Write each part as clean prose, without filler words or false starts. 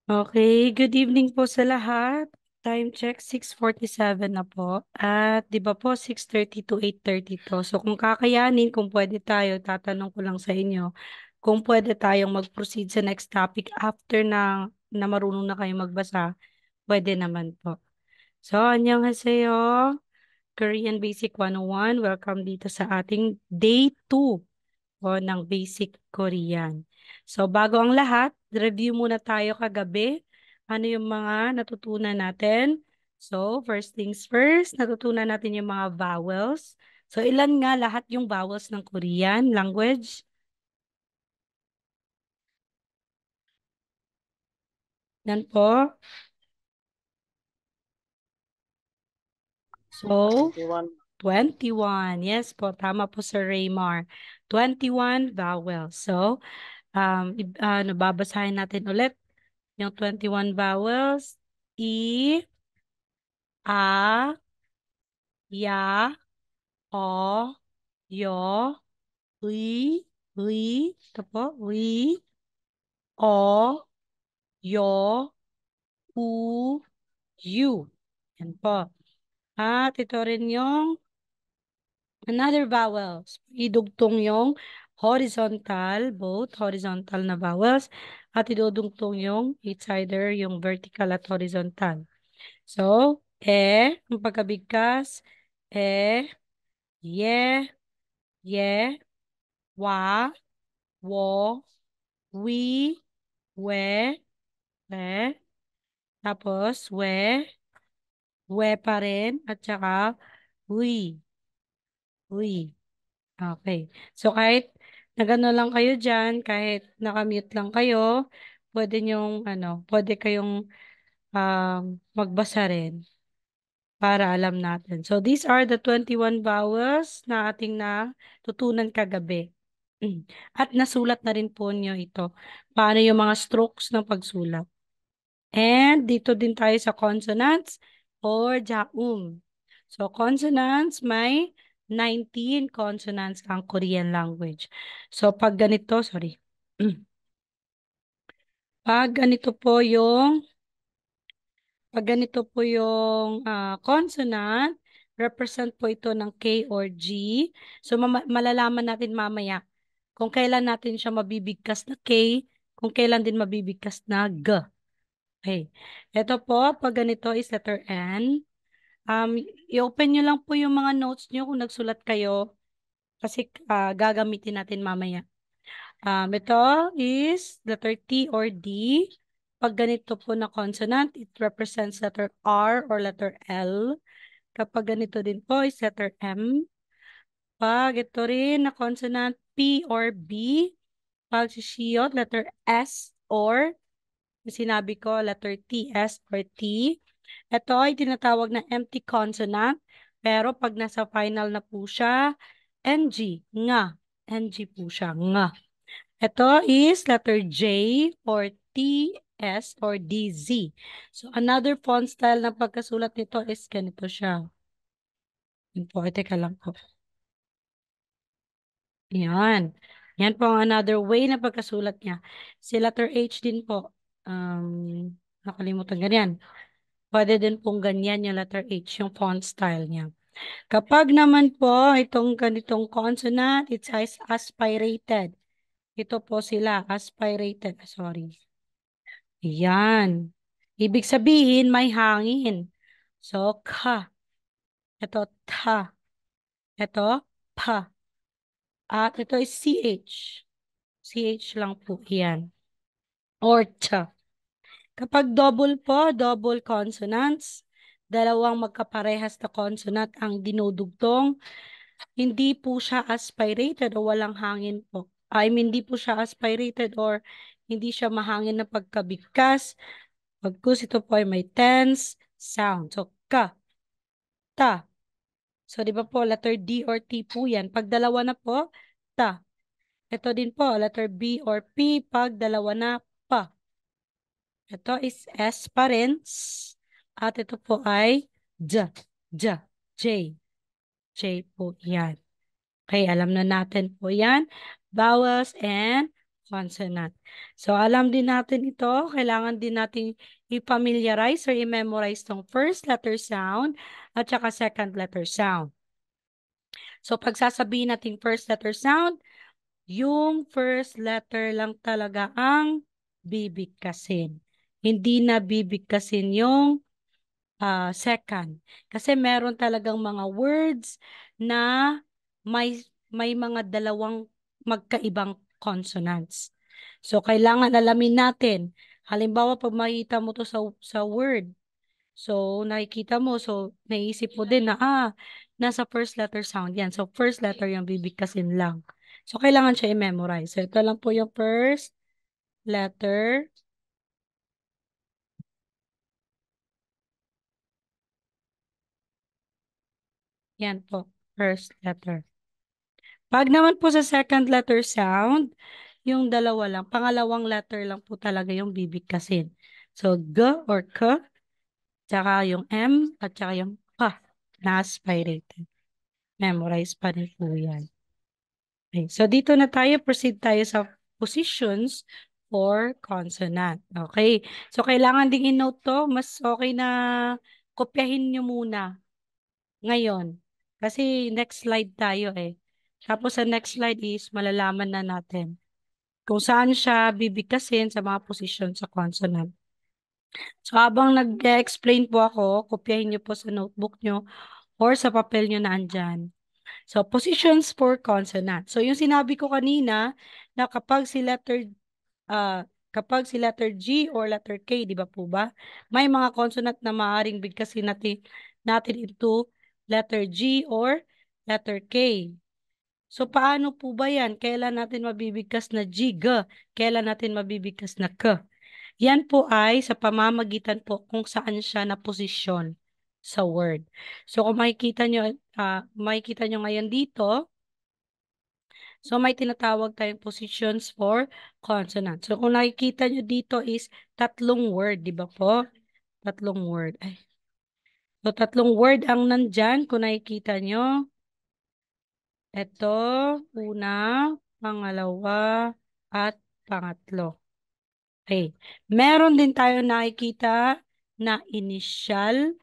Okay, good evening po sa lahat. Time check, 6:47 na po. At di ba po, 6:30 to 8:30 to. So kung kakayanin, kung pwede tayo, tatanong ko lang sa inyo, kung pwede tayong mag-proceed sa next topic after na marunong na kayo magbasa, pwede naman po. So, annyeonghaseyo, Korean Basic 101. Welcome dito sa ating day 2 o ng Basic Korean. So, bago ang lahat, review muna tayo kagabi. Ano yung mga natutunan natin? So, first things first, natutunan natin yung mga vowels. So, ilan nga lahat yung vowels ng Korean language? Yan po. So, 21. 21. Yes po, tama po Sir Raymar. 21 vowels. So, babasahin natin ulit yung 21 vowels. I, A, Ya, O, Yo, Ui, Ui, ito po, Ui, O, Yo, U, U. Yan po. At ito rin yung another vowels. Idugtong yung horizontal, both horizontal na vowels. At idudugtong yung it's either yung vertical at horizontal. So, ang pagkabigkas, ye, ye, wa, wo, wi, we, le, tapos we pa rin, at saka wi, wi. Okay. So, kahit nagano lang kayo dyan, kahit nakamute lang kayo, pwede kayong magbasa rin para alam natin. So, these are the 21 vowels na ating natutunan kagabi. At nasulat na rin po niyo ito. Paano yung mga strokes ng pagsulat. And dito din tayo sa consonants or jaum. So consonants, may 19 consonants ang Korean language. So pag ganito, sorry. Pag ganito po yung consonant, represent po ito ng K or G. So malalaman natin mamaya kung kailan natin siya mabibigkas na K, kung kailan din mabibigkas na G. Okay. Ito po, pag ganito is letter N. I-open nyo lang po yung mga notes nyo kung nagsulat kayo kasi gagamitin natin mamaya. Ito is letter T or D. Pag ganito po na consonant, it represents letter R or letter L. Kapag ganito din po is letter M. Pag ito rin na consonant P or B. Pag sisiyot, letter S or sinabi ko, letter T, S or T. Ito ay tinatawag na empty consonant. Pero pag nasa final na po siya, NG, nga. NG po siya, nga. Ito is letter J or T, S or D, Z. So, another font style na pagkasulat nito is ganito siya. Yun po, teka lang po. Yan. Yan po ang another way na pagkasulat niya. Si letter H din po. Nakalimutan ganyan. Pwede din pong ganyan yung letter H, yung font style niya. Kapag naman po itong ganitong consonant, it says aspirated. Ito po sila, aspirated. Sorry. Yan. Ibig sabihin, may hangin. So, ka. Ito, ta. Ito, pa. At ito is CH. CH lang po yan. Or cha. Kapag double po, double consonants, dalawang magkaparehas na consonant ang dinudugtong, hindi po siya aspirated o walang hangin po. Hindi po siya aspirated or hindi siya mahangin na pagkabigkas. Pagkus ito po ay may tense sound. So, ka, ta. So, di ba po, letter D or T po yan. Pag dalawa na po, ta. Ito din po, letter B or P. Pag dalawa na, pa. Ito is S pa rin. At ito po ay J. J. J. J po yan. Okay, alam na natin po yan. Vowels and consonant. So, alam din natin ito. Kailangan din natin i-familiarize or i-memorize tong first letter sound at saka second letter sound. So, pag sasabihin natin first letter sound, yung first letter lang talaga ang bibigkasin. Hindi na bibigkasin yung second. Kasi meron talagang mga words na may mga dalawang magkaibang consonants. So, kailangan alamin natin. Halimbawa, pag makita mo to sa word, so, nakikita mo, so, naisip mo din na, nasa first letter sound yan. So, first letter yung bibigkasin lang. So, kailangan siya i-memorize. So, ito lang po yung first letter. Yan po, first letter. Pag naman po sa second letter sound, yung dalawa lang, pangalawang letter lang po talaga yung bibigkasin. So, G or K, tsaka yung M, at tsaka yung P na aspirated. Memorize pa rin po yan. Okay, so dito na tayo, proceed tayo sa positions for consonant. Okay, so kailangan ding i-note to, mas okay na kopyahin nyo muna ngayon. Kasi next slide tayo eh. Tapos sa next slide is malalaman na natin kung saan siya bibigkasin sa mga posisyon sa consonant. So habang nag-explain po ako, kopyahin nyo po sa notebook nyo or sa papel nyo na andyan. So positions for consonant. So yung sinabi ko kanina na kapag si letter G or letter K, di ba po ba? May mga consonant na maaaring bigkasin natin into letter G or letter K. So, paano po ba yan? Kailan natin mabibigkas na G, G? Kailan natin mabibigkas na K? Yan po ay sa pamamagitan po kung saan siya na posisyon sa word. So, kung makikita nyo ngayon dito, so may tinatawag tayong positions for consonant. So, kung nakikita nyo dito is tatlong word, di ba po? Tatlong word. So, tatlong word ang nandyan kung nakikita nyo. Ito, una, pangalawa, at pangatlo. Okay. Meron din tayo nakikita na initial,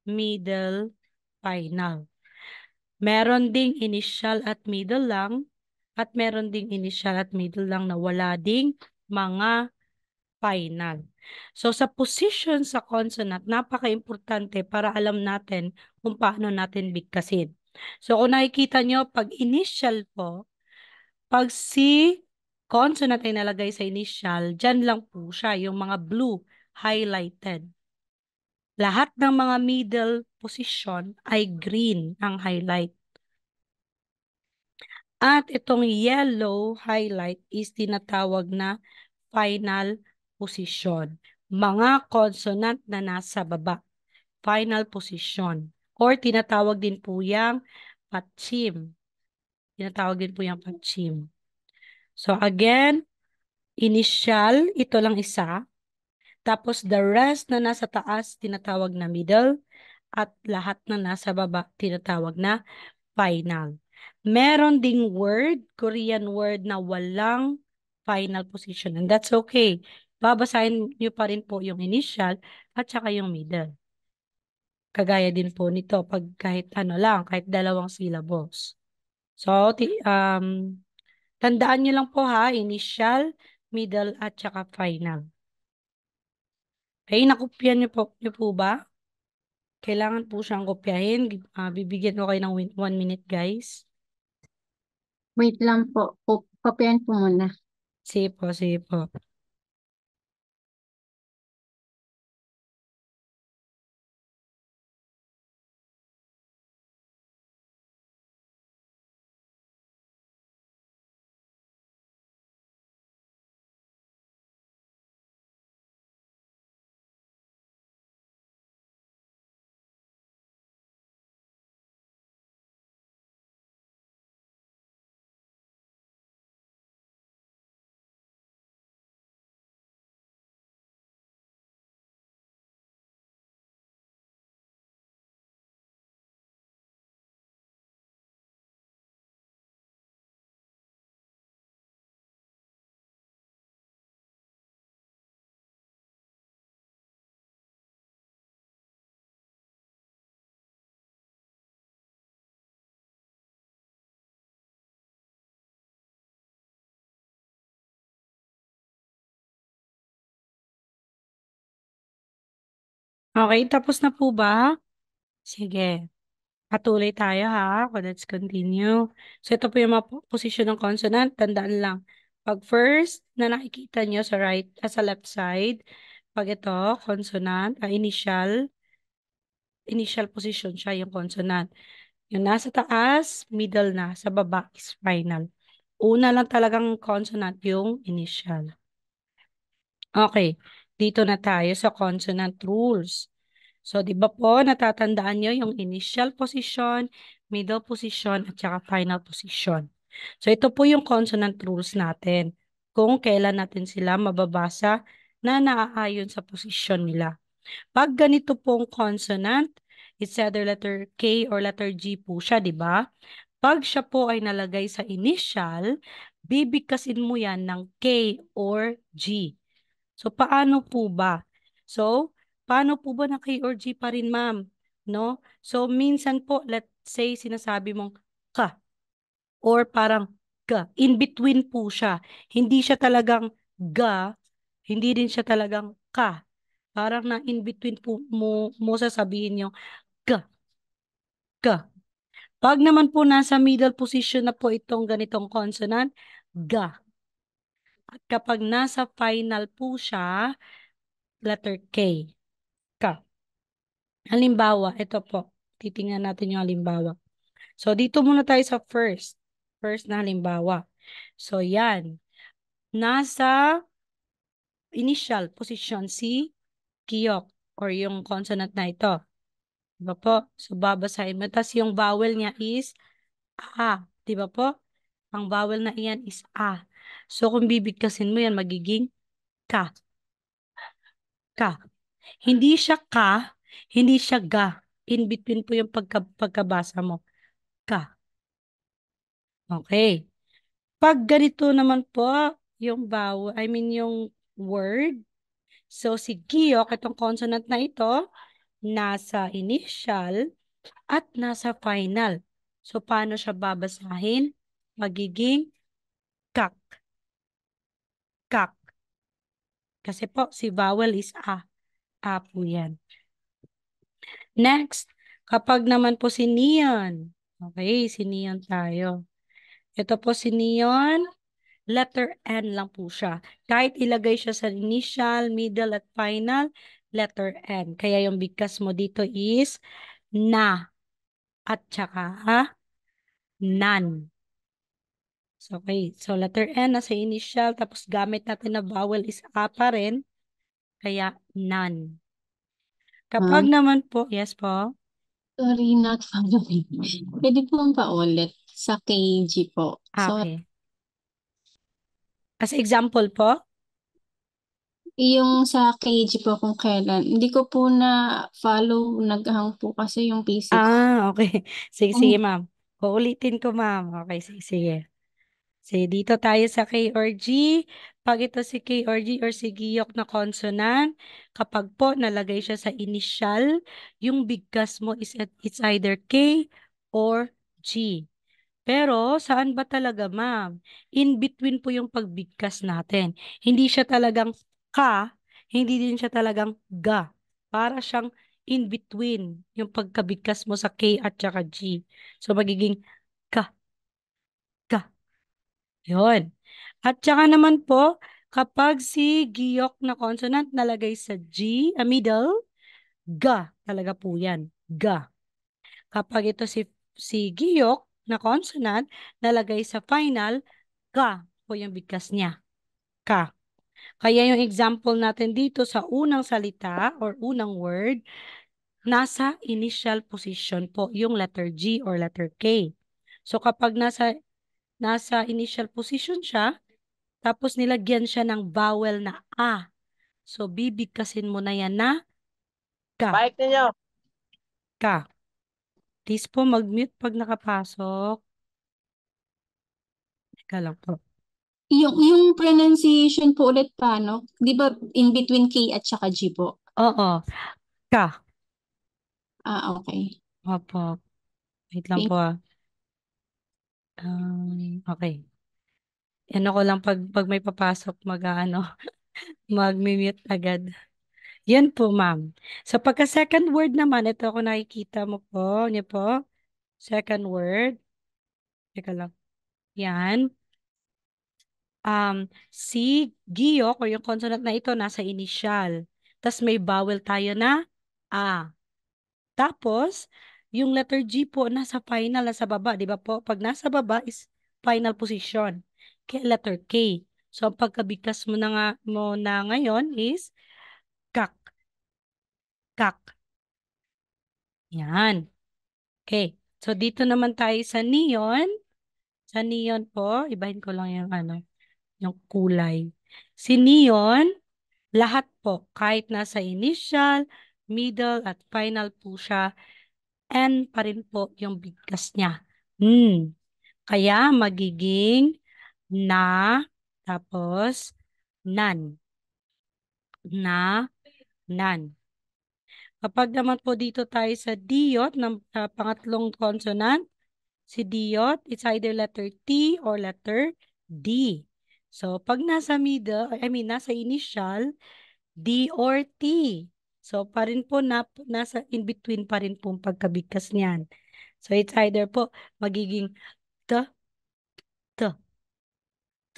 middle, final. Meron ding initial at middle lang, at meron ding initial at middle lang na wala ding mga final. So, sa position sa consonant, napaka-importante para alam natin kung paano natin bigkasin. So, kung nakikita nyo, pag initial po, pag si consonant ay nalagay sa initial, dyan lang po siya, yung mga blue, highlighted. Lahat ng mga middle position ay green ang highlight. At itong yellow highlight is tinatawag na final position. Mga consonant na nasa baba, final position. Or tinatawag din po yung patchim. Tinatawag din po yung patchim. So again, initial, ito lang isa. Tapos the rest na nasa taas, tinatawag na middle. At lahat na nasa baba, tinatawag na final. Meron ding word, Korean word na walang final position. And that's okay. Babasahin nyo pa rin po yung initial at saka yung middle. Kagaya din po nito pag kahit ano lang, kahit dalawang syllables. So, tandaan nyo lang po ha, initial, middle, at saka final. Okay, nakopyan nyo po ba? Kailangan po siyang kopyahin. Bibigyan ko kayo ng 1 minute, guys. Wait lang po. Kopyahin po muna. Sige po, sige po. Okay, tapos na po ba? Sige. Patuloy tayo ha. Let's continue. So, ito po yung mga posisyon ng consonant. Tandaan lang. Pag first na nakikita nyo sa right, sa left side, pag ito, consonant, initial position siya yung consonant. Yung nasa taas, middle na. Sa baba is final. Una lang talagang consonant yung initial. Okay. Dito na tayo sa consonant rules. So, di ba po, natatandaan nyo yung initial position, middle position, at saka final position. So, ito po yung consonant rules natin. Kung kailan natin sila mababasa na naaayon sa position nila. Pag ganito pong consonant, it's either letter K or letter G po siya, di ba? Pag siya po ay nalagay sa initial, bibigkasin mo yan ng K or G. So, paano po ba? So, paano po ba na K or G pa rin, ma'am? No? So, minsan po, let's say, sinasabi mong ka or parang ga. In between po siya. Hindi siya talagang ga, hindi din siya talagang ka. Parang na in between po mo sasabihin yung ga, ga. Pag naman po nasa middle position na po itong ganitong consonant, ga. At kapag nasa final po siya, letter K, ka. Halimbawa, ito po. Titingnan natin yung halimbawa. So, dito muna tayo sa first. First na halimbawa. So, yan. Nasa initial position si Kiyok or yung consonant na ito. Diba po? So, babasahin mo. Tapos yung vowel niya is A. Diba po? Ang vowel na iyan is A. So, kung bibigkasin mo yan, magiging ka. Ka. Hindi siya ka, hindi siya ga. In between po yung pagkabasa mo. Ka. Okay. Pag ganito naman po, yung vowel, I mean yung word, so si Giyok, itong consonant na ito, nasa initial at nasa final. So, paano siya babasahin? Magiging kak, kak. Kasi po, si vowel is a. A po yan. Next, kapag naman po si Neon. Okay, si Neon tayo. Ito po si Neon. Letter N lang po siya. Kahit ilagay siya sa initial, middle, at final, letter N. Kaya yung bigkas mo dito is na at saka nan. So, okay. So, letter N nasa initial, tapos gamit natin na vowel is A pa rin, kaya nan. Kapag Ma'am, naman po, yes po, sorry, not following. Pwede po paulit sa KG po. So, okay. As example po, yung sa KG po kung kailan, hindi ko po na follow, naghang po kasi yung PC ko. okay. Sige, sige, Ang ma'am. Uulitin ko, ma'am. Okay, sige, sige. Sige, dito tayo sa K or G. Pag ito si K or G or si Giyok na consonant, kapag po nalagay siya sa initial, yung bigkas mo is it's either K or G. Pero saan ba talaga, ma'am? In between po yung pagbigkas natin. Hindi siya talagang ka, hindi din siya talagang ga. Para siyang in between yung pagkabigkas mo sa K at saka G. So magiging ka, ka. Yun. At saka naman po, kapag si giyok na consonant nalagay sa G, middle, ga talaga po yan. Ga. Kapag ito si giyok na consonant nalagay sa final, ka po yung bigkas niya. Ka. Kaya yung example natin dito sa unang salita or unang word, nasa initial position po yung letter G or letter K. So kapag nasa initial position siya, tapos nilagyan siya ng vowel na A. So, bibigkasin mo na yan na ka. Bike ninyo. Ka. Please po mag-mute pag nakapasok. Teka lang po. yung pronunciation po ulit paano? Di ba in between K at saka G po? Oo. Ka. Ah, okay. Opo. Wait lang Thank po ah. Okay. Ano ko lang pag may papasok mag-ano, mag-mute agad. Yan po, ma'am. Sa pagka-second word naman, ito ako nakikita mo po, niyo po. Second word. Teka lang. Yan. Si Giyok o yung consonant na ito nasa initial. Tapos may vowel tayo na A. Tapos, yung letter G po nasa final, nasa baba. Di ba po? Pag nasa baba is final position. Kaya letter K. So, ang pagkabigkas mo na, mo na ngayon is kak. Kak. Yan. Okay. So, dito naman tayo sa neon. Sa neon po, ibahin ko lang yung yung kulay. Si neon, lahat po, kahit nasa initial, middle, at final po siya, N pa rin po yung bigkas niya. Kaya magiging na, tapos nan. Na, nan. Kapag naman po dito tayo sa diyot ng pangatlong consonant, si diyot, it's either letter T or letter D. So, pag nasa middle, nasa initial, D or T. So, pa rin po nasa in between pa rin po ang pagkabigkas niyan. So, it's either po magiging T, T, T.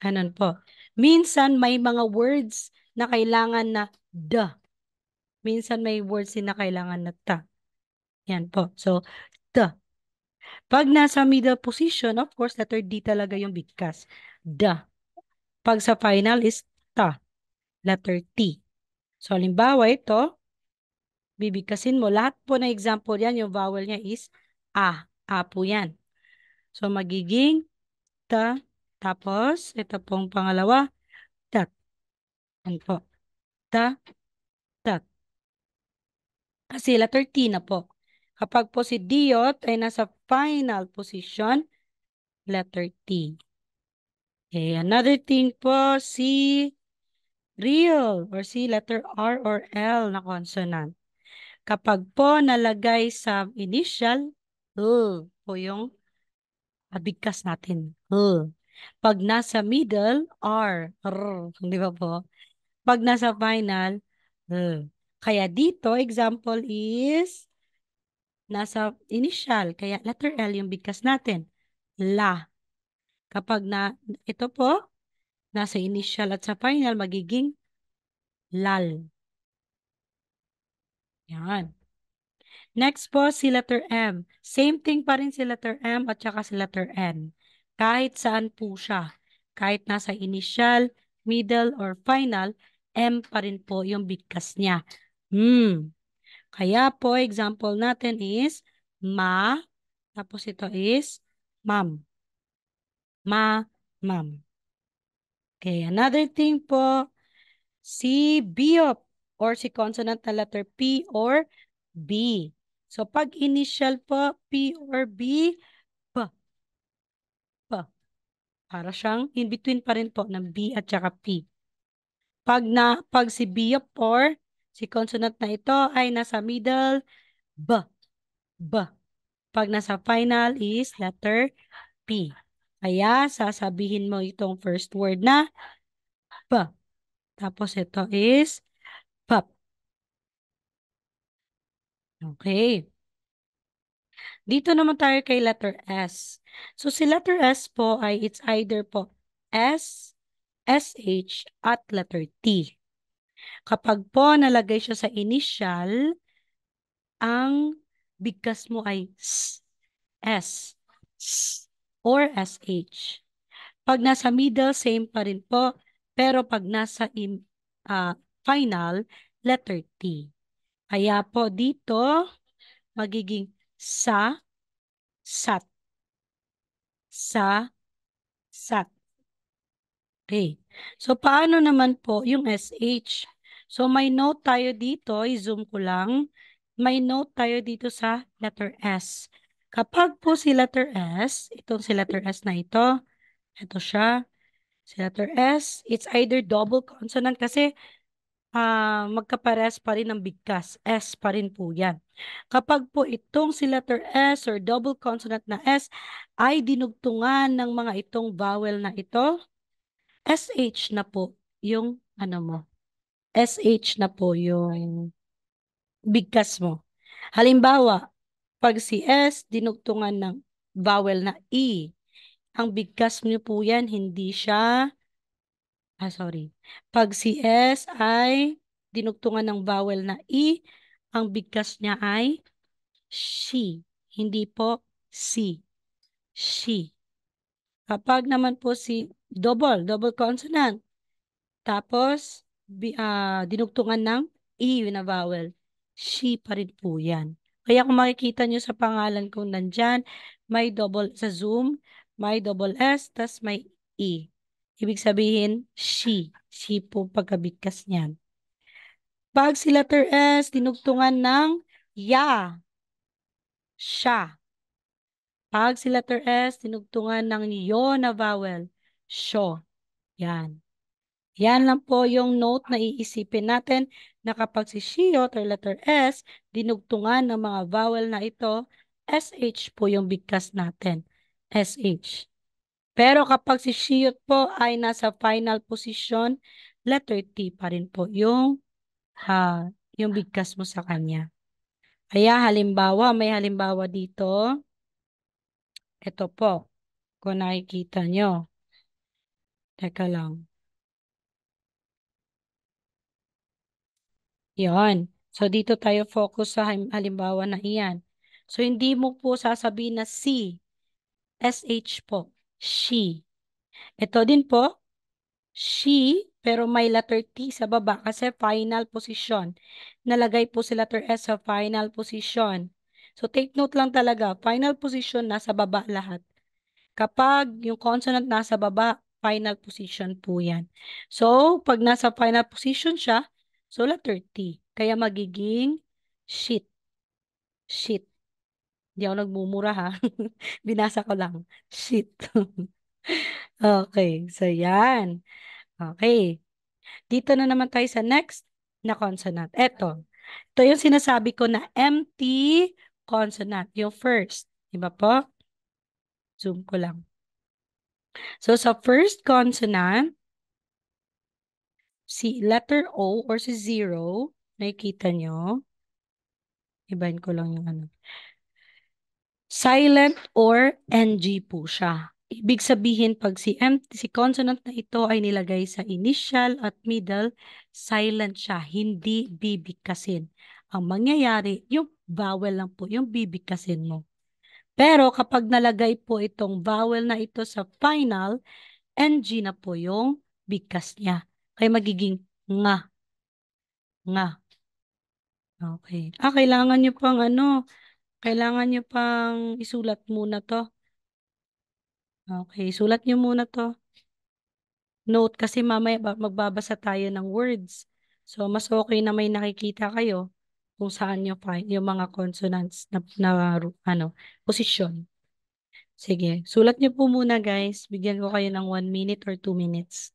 Ganun po. Minsan may mga words na kailangan na D. Minsan may words din na kailangan na T. Yan po. So, T. Pag nasa middle position, of course, letter D talaga yung bigkas. D. Pag sa final is T. Letter T. So, halimbawa ito, bibigkasin mo. Lahat po na example yan, yung vowel niya is A. A po yan. So, magiging ta. Tapos, ito pong pangalawa, tat. Yan po. Ta, tat. Kasi letter T na po. Kapag po si Diot ay nasa final position, letter T. Okay, another thing po, si real or si letter R or L na consonant. Kapag po nalagay sa initial, po yung bigkas natin. Pag nasa middle, R, di ba po? Pag nasa final, kaya dito, example is, nasa initial, kaya letter L yung bigkas natin. La. Kapag ito po, nasa initial at sa final, magiging lal. Yan. Next po, si letter M. Same thing pa rin si letter M at saka si letter N. Kahit saan po siya. Kahit nasa initial, middle, or final, M pa rin po yung bigkas niya. Kaya po, example natin is ma, tapos ito is ma'am. Ma, ma'am. Okay, another thing po, si biop or si consonant na letter P or B. So, pag initial po, P or B, P, P. Para siyang in between pa rin po ng B at saka P. Pag si biop or si consonant na ito ay nasa middle, B, B. Pag nasa final is letter P. Kaya, sasabihin mo itong first word na P. Tapos ito is pop. Okay. Dito naman tayo kay letter S. So, si letter S po ay it's either po S, SH, at letter T. Kapag po nalagay siya sa initial, ang bigkas mo ay S, S, or SH. Pag nasa middle, same pa rin po. Pero pag nasa final, letter T. Kaya po dito, magiging sa, sat, sa, sat. Okay. So, paano naman po yung SH? So, may note tayo dito. I-zoom ko lang. May note tayo dito sa letter S. Kapag po si letter S, itong si letter S na ito siya. Si letter S, it's either double consonant kasi magkapares pa rin ng bigkas. S pa rin po yan. Kapag po itong si letter S or double consonant na S ay dinugtungan ng mga itong vowel na ito, SH na po yung mo, SH na po yung bigkas mo. Halimbawa, pag si S, dinugtungan ng vowel na E. Ang bigkas niyo po yan, hindi siya, sorry. Pag si S ay dinugtungan ng vowel na E, ang bigkas niya ay she. Hindi po si. She. Kapag naman po si double consonant, tapos dinugtungan ng E na vowel, she pa rin po yan. Kaya kung makikita nyo sa pangalan kong nandyan, may double sa Zoom, may double S, tas may E. Ibig sabihin, she. She po pagkabigkas niyan. Pag si letter S, dinugtungan ng ya, siya. Pag si letter S, tinugtungan ng yo na vowel, syo. Yan. Yan lang po yung note na iisipin natin na kapag si shiyot or letter S, dinugtungan ng mga vowel na ito, SH po yung bigkas natin. SH. Pero kapag si shiyot po ay nasa final position, letter T pa rin po yung bigkas mo sa kanya. Kaya halimbawa, may halimbawa dito. Ito po, kung nakikita nyo. Teka lang. Yon. So, dito tayo focus sa halimbawa na iyan. So, hindi mo po sasabihin na si. SH po. She. Ito din po, she, pero may letter T sa baba kasi final position. Nalagay po si letter S sa final position. So, take note lang talaga, final position nasa baba lahat. Kapag yung consonant nasa baba, final position po yan. So, pag nasa final position siya, so letter T. Kaya magiging shit. Shit. Hindi ako nagmumura ha. Binasa ko lang. Shit. Okay. So, yan. Okay. Dito na naman tayo sa next na consonant. Ito. Ito yung sinasabi ko na empty consonant. Yung first. Diba po? Zoom ko lang. So, sa first consonant, si letter O or si zero, nakikita nyo? Ibahin ko lang yung ano. Silent or NG po siya. Ibig sabihin, pag si consonant na ito ay nilagay sa initial at middle, silent siya, hindi bibigkasin. Ang mangyayari, yung vowel lang po, yung bibigkasin mo. Pero kapag nalagay po itong vowel na ito sa final, NG na po yung bigkas niya. Kaya magiging nga, nga. Okay. Kailangan nyo pang kailangan nyo pang isulat muna to. Okay, sulat nyo muna to. Note kasi mamaya magbabasa tayo ng words. So, mas okay na may nakikita kayo kung saan nyo find yung mga consonants na posisyon. Sige, sulat nyo po muna guys. Bigyan ko kayo ng 1 minute or 2 minutes.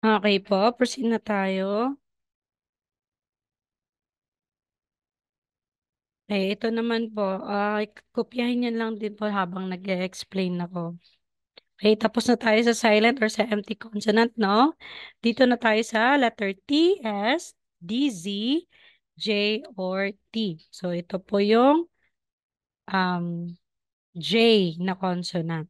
Okay po, proceed na tayo. Ito naman po, kopyahin niyo lang din po habang nag-explain ako. Tapos na tayo sa silent or sa empty consonant, no? Dito na tayo sa letter T, S, D, Z, J, or T. So, ito po yung J na consonant.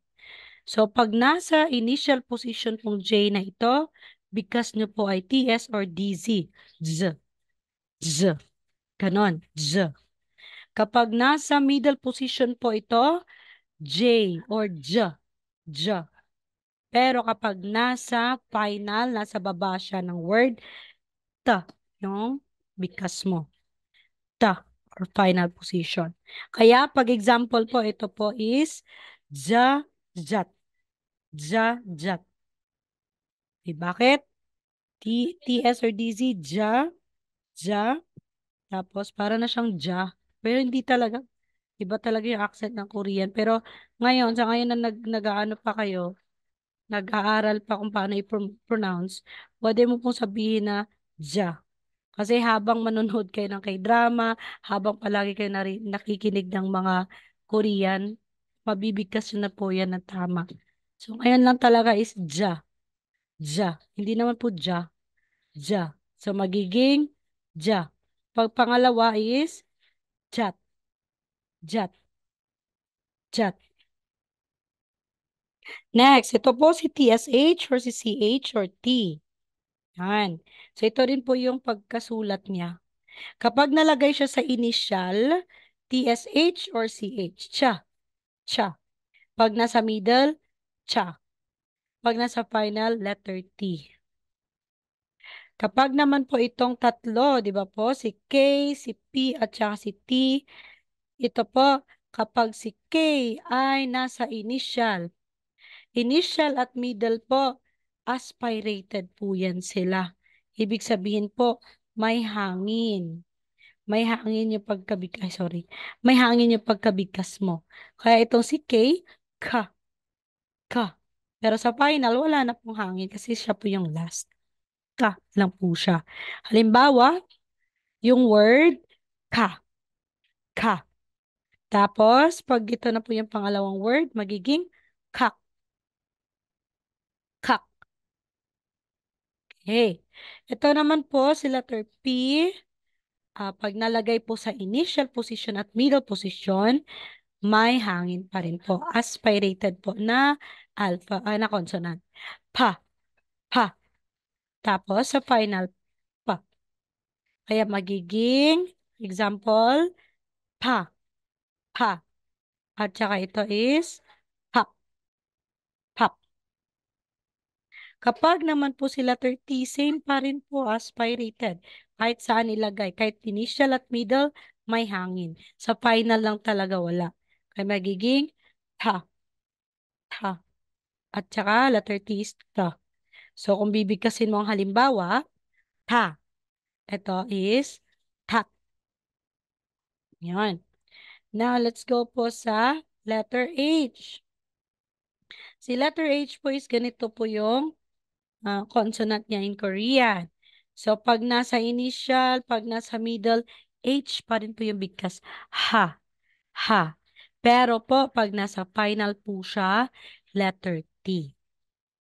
So, pag nasa initial position pong J na ito, bigkas nyo po ay TS or DZ. Z, Z. Ganon, Z. Kapag nasa middle position po ito, J or J, J. Pero kapag nasa final, nasa baba siya ng word, T, yung bigkas mo. T or final position. Kaya pag example po, ito po is J, Jat. J, Jat. Bakit? TS or DZ, ja, ja, tapos para na siyang ja. Pero hindi talaga. Iba talaga yung accent ng Korean. Pero ngayon, sa ngayon na nag-aano pa kayo, nag-aaral pa kung paano i-pronounce, pwede mo pong sabihin na ja. Kasi habang manonood kayo ng K-drama, habang palagi kayo nakikinig ng mga Korean, mabibigkas yun na po yan ng tama. So ngayon lang talaga is ja. Ja. Hindi naman po ja. Ja. So, magiging ja. Pag pangalawa is jat, jat, jat. Next, ito po si TSH or si CH or T. Yan. So, ito rin po yung pagkasulat niya. Kapag nalagay siya sa initial, TSH or CH, cha, cha. Pag nasa middle, cha. Pag nasa final, letter T. Kapag naman po itong tatlo, di ba po, si K, si P, at saka si T, ito po, kapag si K ay nasa initial. Initial at middle po, aspirated po yan sila. Ibig sabihin po, may hangin. May hangin yung pagkabigkas, sorry. May hangin yung pagkabigkas mo. Kaya itong si K, ka, ka. Pero sa final, wala na pong hangin kasi siya po yung last. Ka lang po siya. Halimbawa, yung word, ka, ka. Tapos, pag ito na po yung pangalawang word, magiging kak, kak. Okay. Ito naman po si letter P. Pag nalagay po sa initial position at middle position, may hangin pa rin po. Aspirated po na alpha, na consonant. Pa, pa. Tapos sa final, pa. Kaya magiging, example, pa, pa. At saka ito is, pap, pap. Kapag naman po sila 30, same pa rin po as pyrated. Kahit saan ilagay, kahit initial at middle, may hangin. Sa final lang talaga wala. Kaya magiging ta, ta. At saka letter T is ta. So kung bibigkasin mo ang halimbawa, ta. Ito is tat. Yan. Now, let's go po sa letter H. Si letter H po is ganito po yung consonant niya in Korean. So, pag nasa initial, pag nasa middle, H pa rin po yung bigkas. Ha, ha. Pero po, pag nasa final po siya, letter T.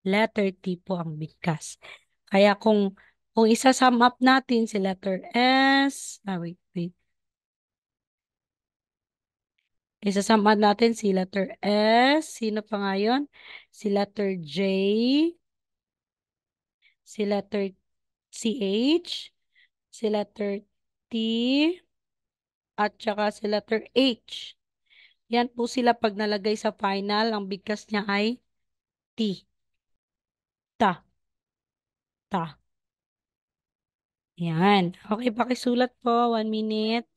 Letter T po ang bigkas. Kaya kung isa-sum up natin si letter S, wait. Isa-sum up natin si letter S, sino pa nga yun? Si letter J, si letter CH, si letter T, at saka si letter H. Yan po sila pag nalagay sa final, ang bigkas niya ay T. Ta. Ta. Yan. Okay, pakisulat po. 1 minute.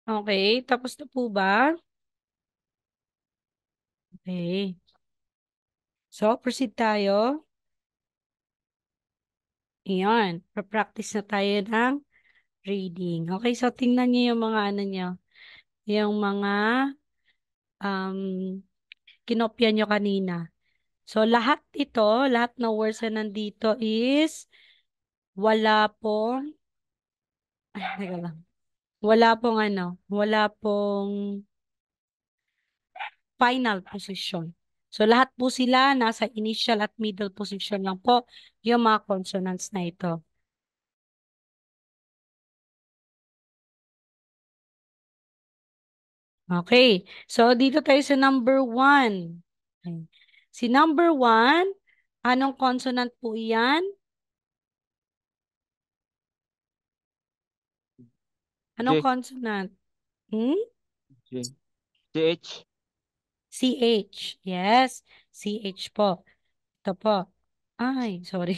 Okay, tapos na po ba? Okay. So, proceed tayo. Iyon. Pa-practice na tayo ng reading. Okay, so tingnan niyo yung mga ano niyo. Yung mga um, kinopya nyo kanina. So, lahat ito, lahat ng words na nandito is wala pong, ay, teka lang. Wala pong ano, wala pong final position. So, lahat po sila nasa initial at middle position lang po yung mga consonants na ito. Okay. So, dito tayo sa number one. Okay. Si number one, anong consonant po iyan? Anong J. consonant? Hmm? J. CH. CH. Yes. CH po. Ito po. Ay, sorry.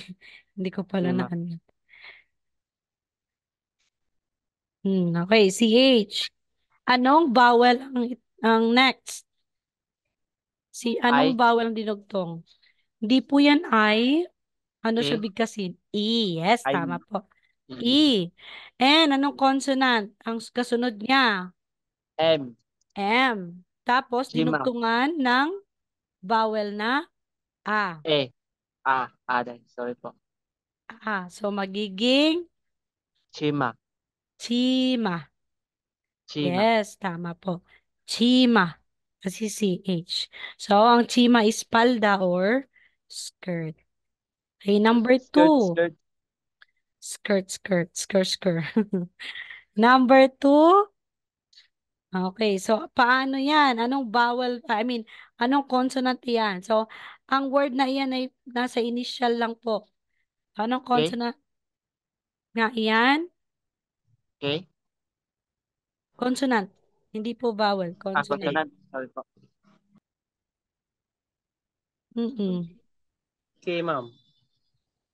Hindi ko pala na Chima. ano. Okay, CH. Anong vowel ang next? Anong I. vowel ang dinugtong? Hindi po yan I. Ano siya A. bigkasin? E. Yes, I. tama po. E. And anong consonant? Ang kasunod niya? M. M. Tapos Chima. dinugtungan ng vowel na A. A. A. Dahil. Sorry po. A. So magiging Chima. chima. Chima. Yes, tama po. Chima. Kasi CH. So, ang chima is palda or skirt. Okay, number Skirt. two. Skirt. Skirt, skirt, skirt, skirt. Number two. Okay, so paano yan? Anong vowel, anong consonant yan? So, ang word na iyan ay nasa initial lang po. Anong K. consonant nga iyan? K. Consonant. Hindi po vowel, consonant. Consonant. Sorry po. Mm-mm. K, ma'am.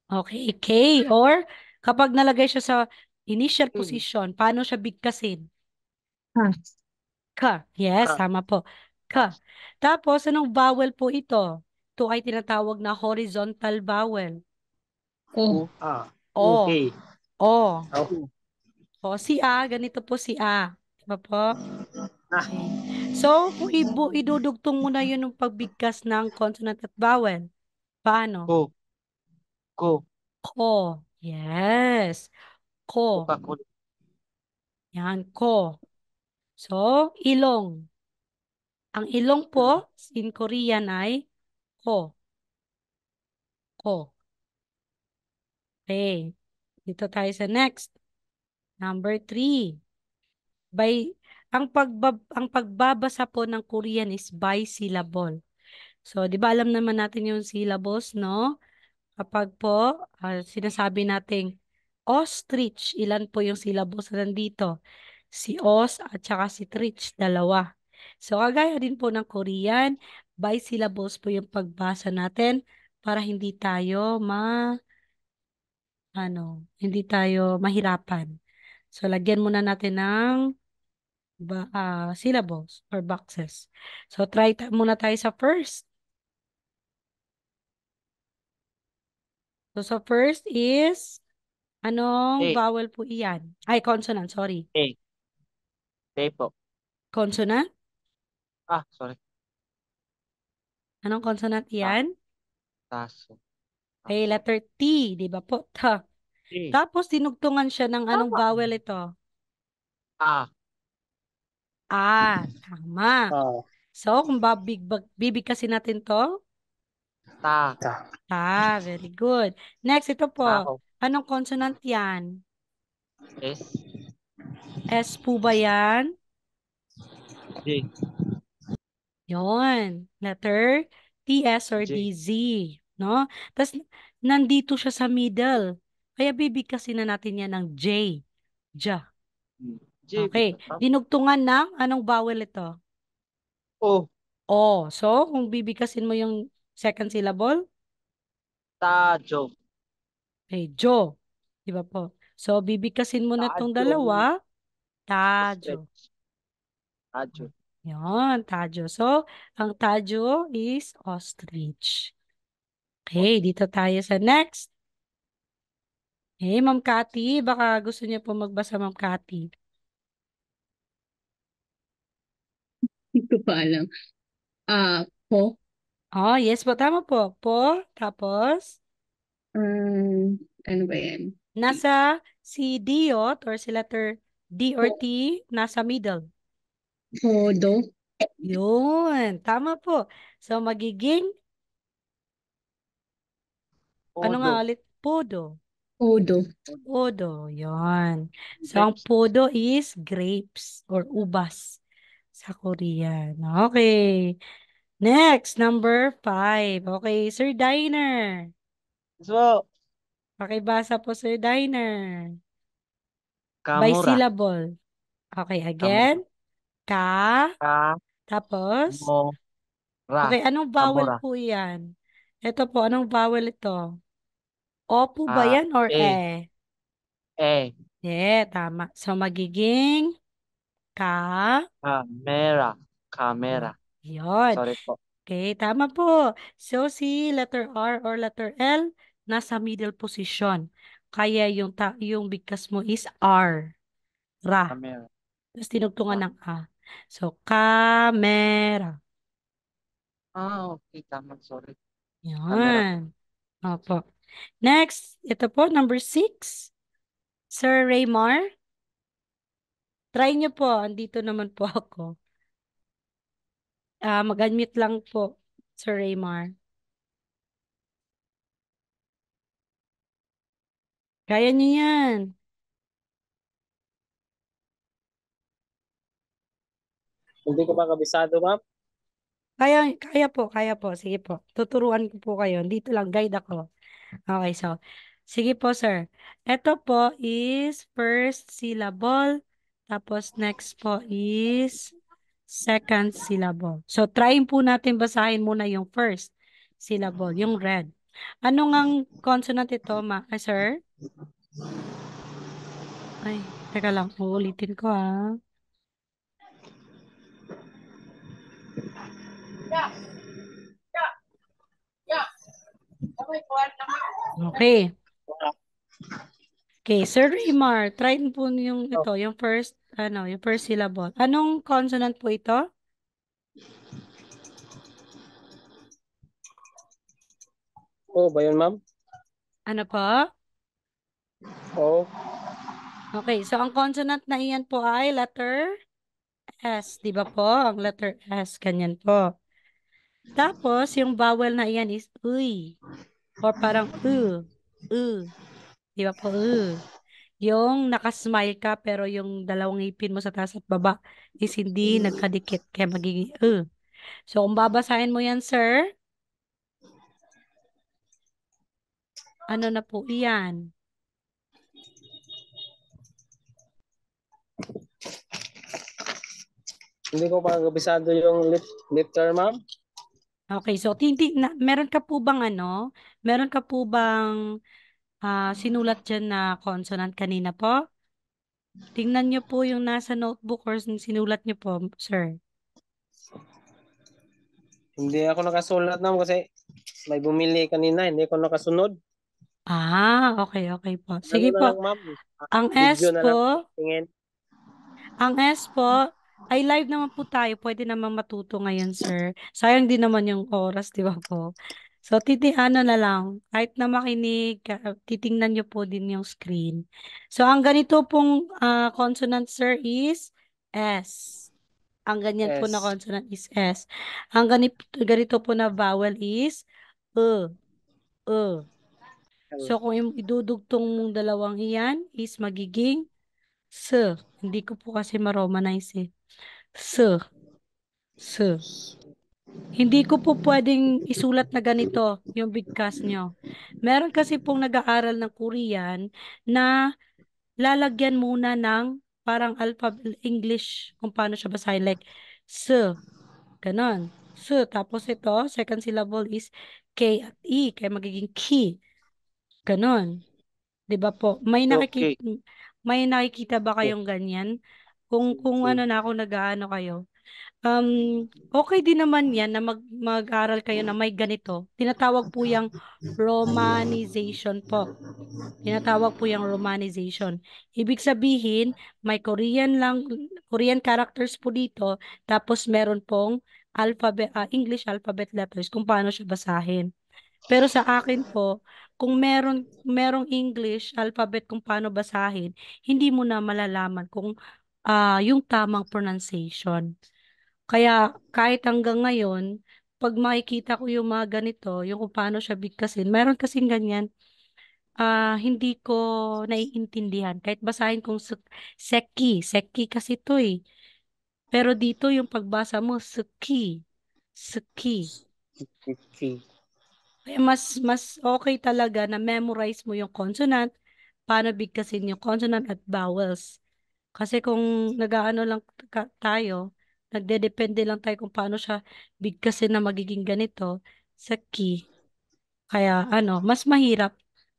Okay, K. Or kapag nalagay siya sa initial Hmm. position, paano siya bigkasin? Ah, Ka. Yes, Ka. tama po. Ka. Ka. Tapos, anong vowel po ito? Ito ay tinatawag na horizontal vowel. O. U. A. U. O. A. O. U. O, si A. Ganito po si A. Diba po? Ah. Okay. So, kung idudugtong mo na yun ng pagbigkas ng consonant at vowel, paano? Ko. Ko. Ko. Yes. Ko. Coca-Cola. Yan, ko. So, ilong. Ang ilong po in Korean ay ko. Ko. Okay. Dito tayo sa next. Number three. Ang pagbabasa po ng Korean is bisyllable. So, di ba alam naman natin yung syllables, no? Kapag po, sinasabi nating ostrich, ilan po yung syllables na nandito? Si os at saka si trich, dalawa. So, kagaya din po ng Korean, bisyllables po yung pagbasa natin para hindi tayo mahirapan. So, lagyan muna natin ng syllables or boxes. So, muna tayo sa first. So, sa first is, anong A. vowel po iyan? Ay, consonant, sorry. A. A po. Consonant? Sorry. Anong consonant Ta. iyan? Taso. Okay, Taso. letter T, di ba po? Ta. A. Tapos, dinugtungan siya ng anong Tama. vowel ito? A. Tama. Ta. So, kung bibigkasin natin to, Ta. Ta. very good. Next, ito po. Taho. Anong consonant yan? S. S po ba yan? J. Yon. Letter T, S, or J. D, Z. No? Tapos, nandito siya sa middle. Kaya bibigkasin na natin yan ng J. Ja. J. Okay. Dinugtungan ng anong vowel ito? O. O. So, kung bibigkasin mo yung second syllable, Tajo. okay, Jo. Di ba po? So, bibigkasin mo na tong Tajo. dalawa, Tajo. Stretch. Tajo. Yun, tajo. So, ang tajo is ostrich. Okay, dito tayo sa next. Hey, Ma'am Cathy, baka gusto niyo po magbasa, Ma'am Cathy. Hindi ko pa alam. Po. Oh, yes po, tama po. Po, tapos, Ano ba yan? nasa si Diyot or si letter D or Po. T, nasa middle. Podo. Yun, tama po. So, magiging, ano nga Odo. ulit? Podo. Podo. Podo, yun. So, ang Grapes. podo is grapes or ubas sa Korean. Okay. Next, number 5. Okay, Sir Diner. So, Pakibasa po, Sir Diner. By Kamura. syllable. Okay, Kamura. again. Ka. Tapos, Kamura. okay, anong vowel Kamura. po yan? Ito po, anong vowel ito? O po ba Ah, yan or E. E? E. Yeah, tama. So, magiging ka. Camera. Camera. Yun. Sorry po. Okay, tama po. So, si letter R or letter L, nasa middle position. Kaya yung bigkas mo is R. Ra. Camera. Tapos tinugtungan ng A. So, camera. Okay. Tama. Sorry. Camera po. Yan. Opo. Next, ito po, number 6. Sir Raymar, try nyo po. Andito naman po ako. Mag-unmute lang po, Sir Raymar. Kaya nyo yan. Hindi ko pa kabisado, ma'am. Kaya po. Sige po. Tuturuan ko po kayo. Dito lang, guide ako. Okay, so, sige po, sir. Ito po is first syllable. Tapos next po is second syllable. So, try po natin basahin muna yung first syllable, yung red. Ano ngang consonant ito, sir? Ay, teka lang. Uulitin ko, ah. Okay. Okay, Sir Raymar, try po yung ito, yung first syllable. Anong consonant po ito? O ba yun, ma'am? Ano po? O. Okay, so ang consonant na iyan po ay letter S, di ba po? Ang letter S, ganyan po. Tapos, yung vowel na iyan is uy, or parang di ba po? Yung nakasmile ka pero yung dalawang ngipin mo sa taas at baba is hindi nagkadikit, kaya magiging So, kung babasahin mo yan, sir, ano na po iyan? Hindi ko pa kabisado yung letter, ma'am. Okay, so meron ka po bang meron ka po bang sinulat dyan na consonant kanina po? Tingnan niyo po yung nasa notebook or sinulat niyo po, sir. Hindi ako nakasulat, ma'am, kasi may bumili kanina. Hindi ko nakasunod. Okay po. Ano Sige na po. lang, ma'am? Ang Video S na lang po, tingin. ay live naman po tayo. Pwede naman matuto ngayon, sir. Sayang din naman yung oras, di ba po? So, ano na lang, kahit na makinig, titingnan nyo po din yung screen. So, ang ganito pong consonant, sir, is S. Ang ganyan po na Yes. consonant is S. Ang ganito po na vowel is E. E. So, kung idudugtong mong dalawang iyan is magiging S. Hindi ko po kasi ma-romanize eh. S. S. Hindi ko po pwedeng isulat na ganito yung bigkas nyo. Meron kasi pong nag-aaral ng Korean na lalagyan muna ng parang alphabet English kung paano siya basahin. Like, S. Ganon. S. Tapos ito, second syllable is K at E. Kaya magiging ki. Ganon. 'Di ba po? Okay. May nakikita ba kayong ganyan? Kung ano na ako nag-aano kayo. Okay din naman yan na mag-aral kayo na may ganito. Tinatawag po yung romanization po. Tinatawag po yung romanization. Ibig sabihin, may Korean characters po dito, tapos meron pong English alphabet letters kung paano siya basahin. Pero sa akin po, kung merong English alphabet kung paano basahin, hindi mo na malalaman kung yung tamang pronunciation. Kaya kahit hanggang ngayon, pag makikita ko yung mga ganito, yung kung paano siya bigkasin, meron kasing ganyan, hindi ko naiintindihan. Kahit basahin kong seki kasi to eh. Pero dito yung pagbasa mo, seki. Okay. Kaya mas okay talaga na memorize mo yung consonant, paano bigkasin yung consonant at vowels. Kasi kung nag-aano lang tayo, nagdedepende lang tayo kung paano siya bigkasin na magiging ganito sa key. Kaya mas mahirap,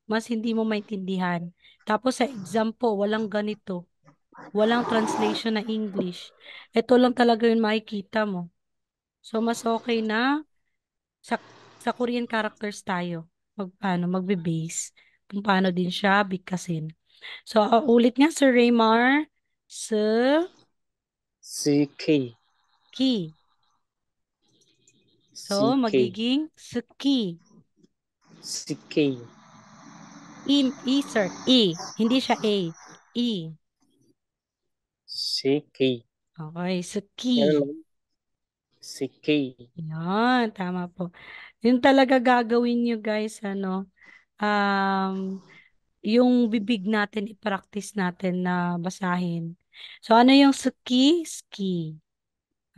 mas hindi mo maintindihan. Tapos sa exam po, walang ganito. Walang translation na English. Ito lang talaga yung makikita mo. So mas okay na sa sa Korean characters tayo magbe-base kung paano din siya bigkasin. So ulit nga Sir Raymar, CK. key. So CK. magiging suki. CK. E sir, E. Hindi siya A. E. CK. Okay, suki. Yan, ma'am. CK. Yan, tama po. Yun talaga gagawin nyo guys, yung bibig natin, i-practice natin na basahin. So, ano yung ski? Ski.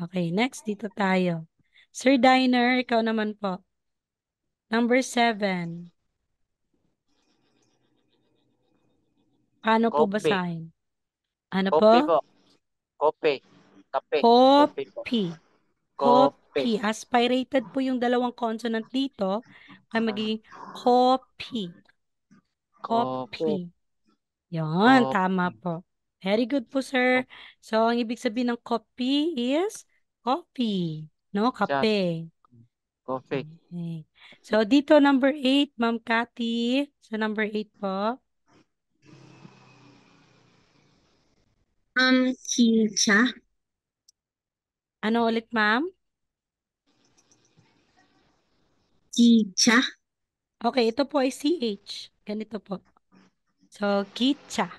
Okay, next, dito tayo. Sir Diner, ikaw naman po. Number 7. Paano po Kope. basahin? Ano Kope po? po. Kope. Kape. Kope po. Copy. Kope. Copy. Aspirated po yung dalawang consonant dito. Kaya Ah, magiging copy. Kope. Copy. Yan, Kope. tama po. Very good po, sir. So, ang ibig sabihin ng copy is coffee. No? Siya. Kape. Kope. Okay. So, dito number 8, Ma'am Cathy. So, number 8 po. Kicha. Ano ulit, ma'am? Kicha. Okay, ito po ay CH. Ganito po. So, kitcha.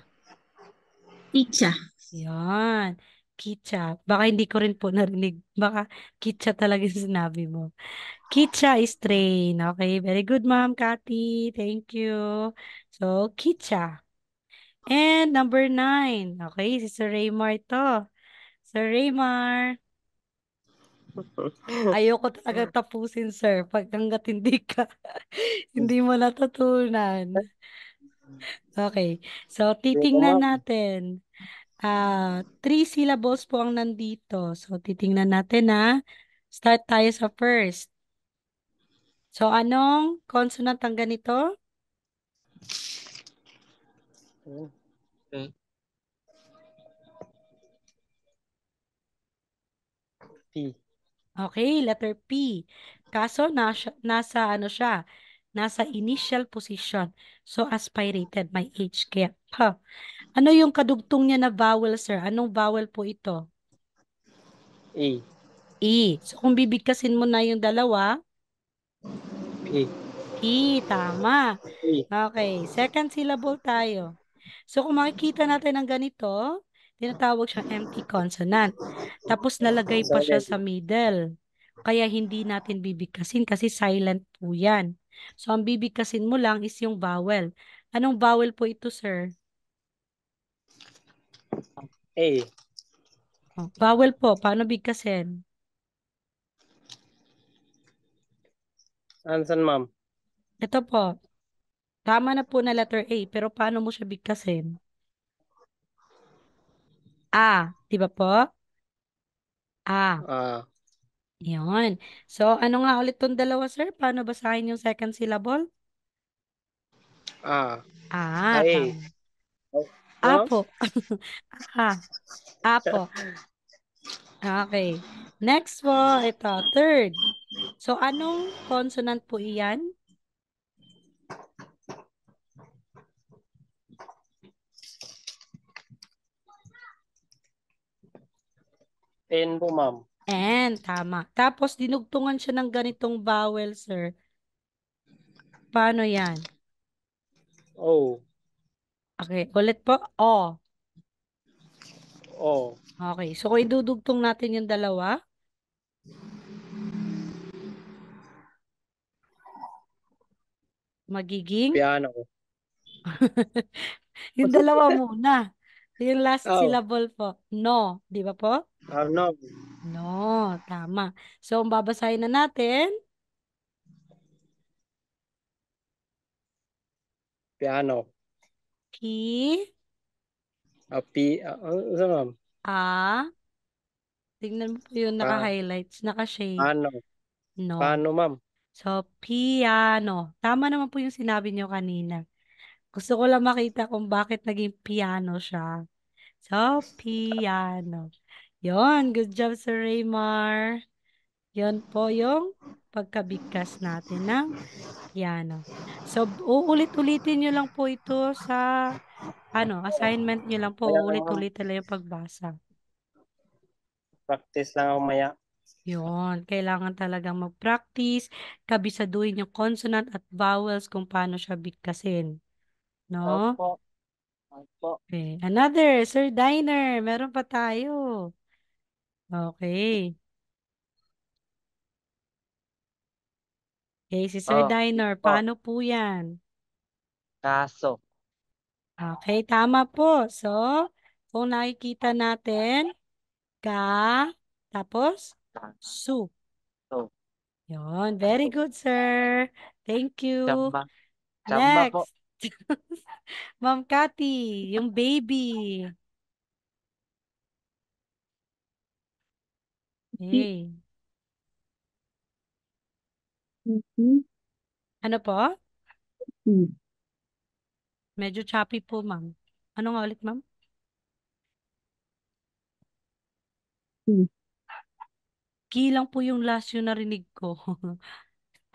Kicha. Yan. Kitcha. Baka hindi ko rin po narinig. Baka kitcha talaga yung sinabi mo. Kitcha is train. Okay, very good, Ma'am Cathy. Thank you. So, kitcha. And number 9. Okay, si Sir Raymar to. Sir Raymar. Ayoko talaga tapusin, sir. Pag hanggat hindi ka, hindi mo natutunan. Okay. So, Sige po, titingnan ma'am. natin. 3 syllables po ang nandito. So, titingnan natin Start tayo sa first. So, anong consonant ang ganito? Okay. P. Okay, letter P. Kaso, nasa ano siya? Nasa initial position. So, aspirated. May H. Kaya, ano yung kadugtong niya na vowel, sir? Anong vowel po ito? E. E. So, kung bibigkasin mo na yung dalawa, P. P. Tama. E. Okay. Second syllable tayo. So, kung makikita natin ang ganito, tinatawag siyang empty consonant. Tapos, nalagay pa siya Silent. sa middle. Kaya, hindi natin bibigkasin kasi silent po yan. So, ang bibigkasin mo lang is yung vowel. Anong vowel po ito, sir? A. Oh, vowel po. Paano bigkasin? Ansan, ma'am? Ito po. Tama na po na letter A, pero paano mo siya bigkasin? A, di ba po? A. Ah. Yun. So, ano nga ulit tong dalawa, sir? Paano basahin yung second syllable? Ah. Ah, A. tama. Ma'am? Apo. Ah, apo. Okay. Next po, ito, third. So, anong consonant po iyan? N po, ma'am. N, tama. Tapos, dinugtungan siya ng ganitong vowel, sir. Paano yan? O. Okay, ulit po. O. O. Okay, so kung idudugtong natin yung dalawa, magiging, Piano. yung dalawa muna. Yung last Oh. syllable po. No, di ba po? No. No, tama. So, ang babasahin na natin, Piano. ki, Ano, ma'am? a, tingnan mo po yung Pa, naka-highlights, naka-shade. Paano? No. Paano, ma'am? So, piano. Tama naman po yung sinabi niyo kanina. Gusto ko lang makita kung bakit naging piano siya. So, piano. Yon, good job, Sir Raymar. Yon po yung pagkabigkas natin ng piano. So, uulit-ulitin nyo lang po ito sa, assignment nyo lang po, Kaya, ma'am, uulit-ulitin lang yung pagbasa. practice lang ako maya. Yon, kailangan talagang mag-practice, kabisaduhin yung consonant at vowels kung paano siya bigkasin. No? Opo. Opo. Okay. Another, Sir Diner, meron pa tayo. Okay. Okay, si Sir Oh, Diner, po. paano po yan? Kaso. Okay, tama po. So, kung nakikita natin, ka, tapos, su. Kaso. Yon, very good, sir. Thank you. Chamba. Chamba po. Next. Ma'am Cathy, yung baby. Hey. Mhm. Ano po? Mhm. Medyo choppy po, ma'am. Ano nga ulit, ma'am? Ki lang po yung last yung narinig ko.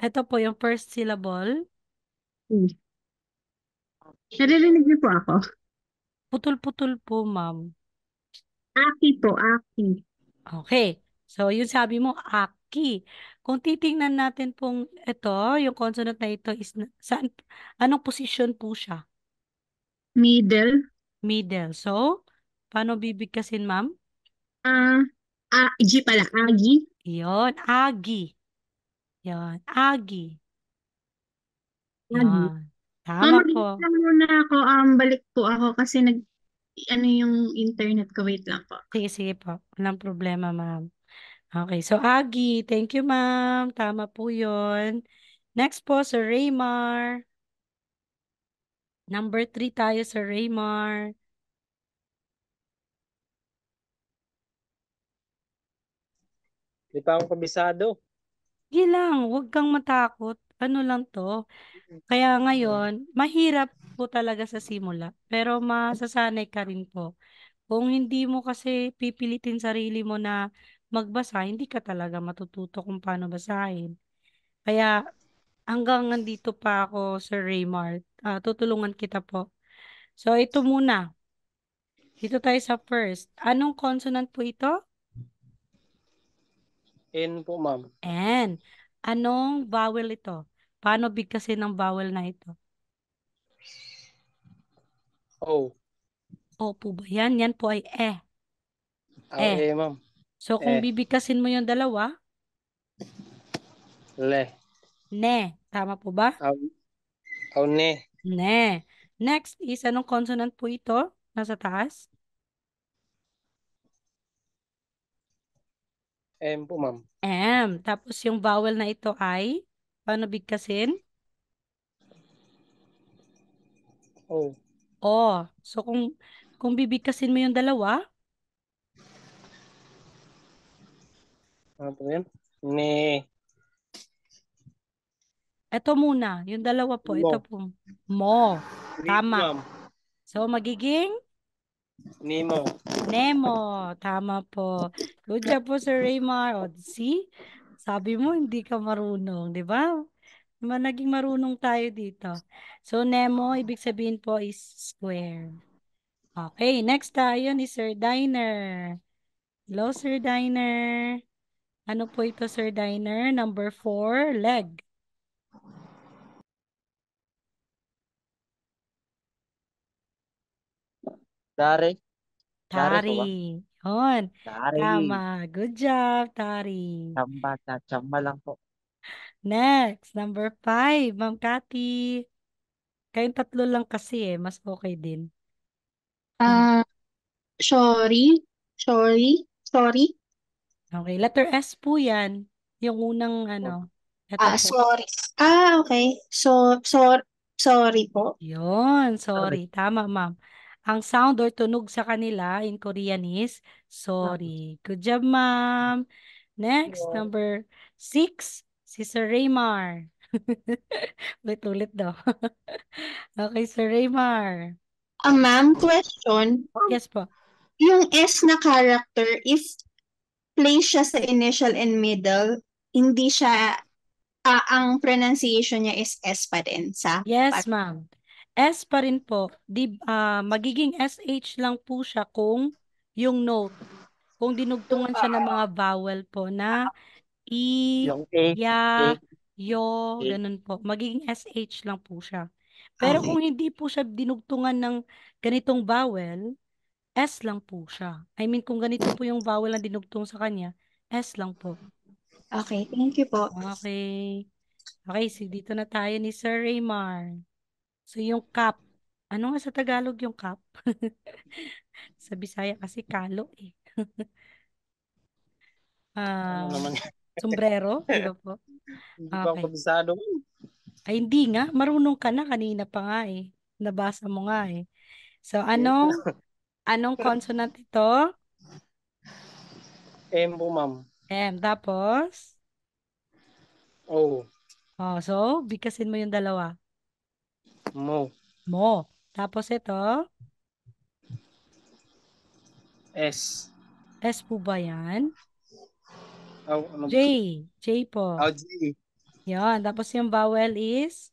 Ito po yung first syllable. Mhm. Naririnig niyo po ako? Putol-putol po, ma'am. Aki po, aki. Okay. So, yung sabi mo, aki. Kung titingnan natin pong ito, yung consonant na ito is, saan, anong posisyon po siya? Middle. Middle. So, paano bibigkasin, ma'am? Ah, G pala, agi. Yon, agi. Yon, agi. Agi. Yon. Tama Mag po. lang muna ako, balik po ako kasi ano yung internet ko, wait lang po. Sige, sige po. Walang problema, ma'am. Okay, so agi. Thank you, ma'am. Tama po yon. Next po, Sir Raymar. Number 3 tayo, Sir Raymar. Di pa ako kabisado. Sige lang, huwag kang matakot. Ano lang to? Kaya ngayon, mahirap po talaga sa simula. Pero masasanay ka rin po. Kung hindi mo kasi pipilitin sarili mo na magbasa, hindi ka talaga matututo kung paano basahin. Kaya hanggang nandito pa ako, Sir Raymar, tutulungan kita po. So ito muna. Dito tayo sa first. Anong consonant po ito? N po, ma'am. N. Anong vowel ito? Paano bigkasin ng vowel na ito? O. O po ba yan? Yan po ay eh. Eh. Ma'am. So kung bibigkasin mo yung dalawa, Le. ne. Tama po ba? Ne. Ne. Next is anong consonant po ito? Nasa taas? M po, ma'am. M. Tapos yung vowel na ito ay, paano bigkasin? O. O. So kung bibigkasin mo yung dalawa, Ano po yan? Ne. ito muna. Yung dalawa po, ito Mo. po. Mo. Ne, Tama. ma'am. So magiging Nemo. Nemo. Tama po. Good job po, Sir Raymar. O, see? Sabi mo, hindi ka marunong, di ba? Naging marunong tayo dito. So, Nemo, ibig sabihin po is square. Okay, next tayo ni Sir Diner. Hello, Sir Diner. Ano po ito, Sir Diner? Number 4, leg. Dari. Dari po Tari. ba? Yun. Dari. Tama. Good job, Tari. Chamba lang po. Next, number 5, Ma'am Cathy. Kayong tatlo lang kasi mas okay din. Ah, sorry. Sorry. Sorry. Okay, letter S po yan. Yung unang letter po. Sorry. Okay. Sorry po. Yun, Sorry. sorry. Tama, ma'am. Ang sound or tunog sa kanila in Korean is sorry. Good job, ma'am. Next, number 6, si Sir Raymar. Ulit-ulit daw. Okay, Sir Raymar. Ma'am, question. Yes po. Yung S na character, if place siya sa initial and middle, hindi siya, ang pronunciation niya is S pa din sa Yes, ma'am. S pa rin po. Magiging SH lang po siya kung yung note. Kung dinugtungan siya ng mga vowel po na I, Yung A. A. ya, yo, A. ganun po. Magiging SH lang po siya. Pero Okay. kung hindi po siya dinugtungan ng ganitong vowel, S lang po siya. I mean, kung ganito po yung vowel na dinugtong sa kanya, S lang po. Okay, thank you po. Okay. Okay, so dito na tayo ni Sir Raymar. So yung cup. Ano nga sa Tagalog yung cup? Sa Bisaya kasi kalo eh. Ano Ah, naman? sombrero, di ba po? Hindi pa ako Okay. kabisado. Ay, hindi nga. Marunong ka na. Kanina pa nga eh. Nabasa mo nga eh. So, Eh, anong consonant ito? M po, ma'am. M. Tapos? O. Oh, so, bigkasin mo yung dalawa. Mo. Mo. Tapos ito? S. S po ba yan? Aw, ano? J. J po. Aw, G. Yan. Tapos yung vowel is?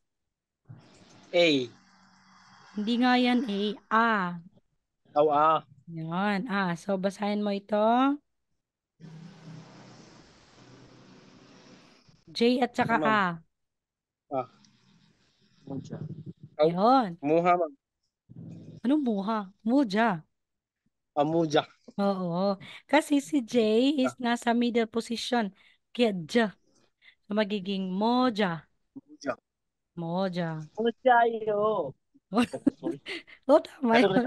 A. Hindi nga yan A. A. Aw, A. Yan. A. So, basahin mo ito. J at saka Ma'am. A. Ah. Mucha. Aw, Yon. Muha, ma'am. Anong muha? Muja. Amuja. Oo. Kasi si J is nasa middle position. Kaya J. So, magiging moja. Amuja. Moja. Mucha yo. Oh, tama yun.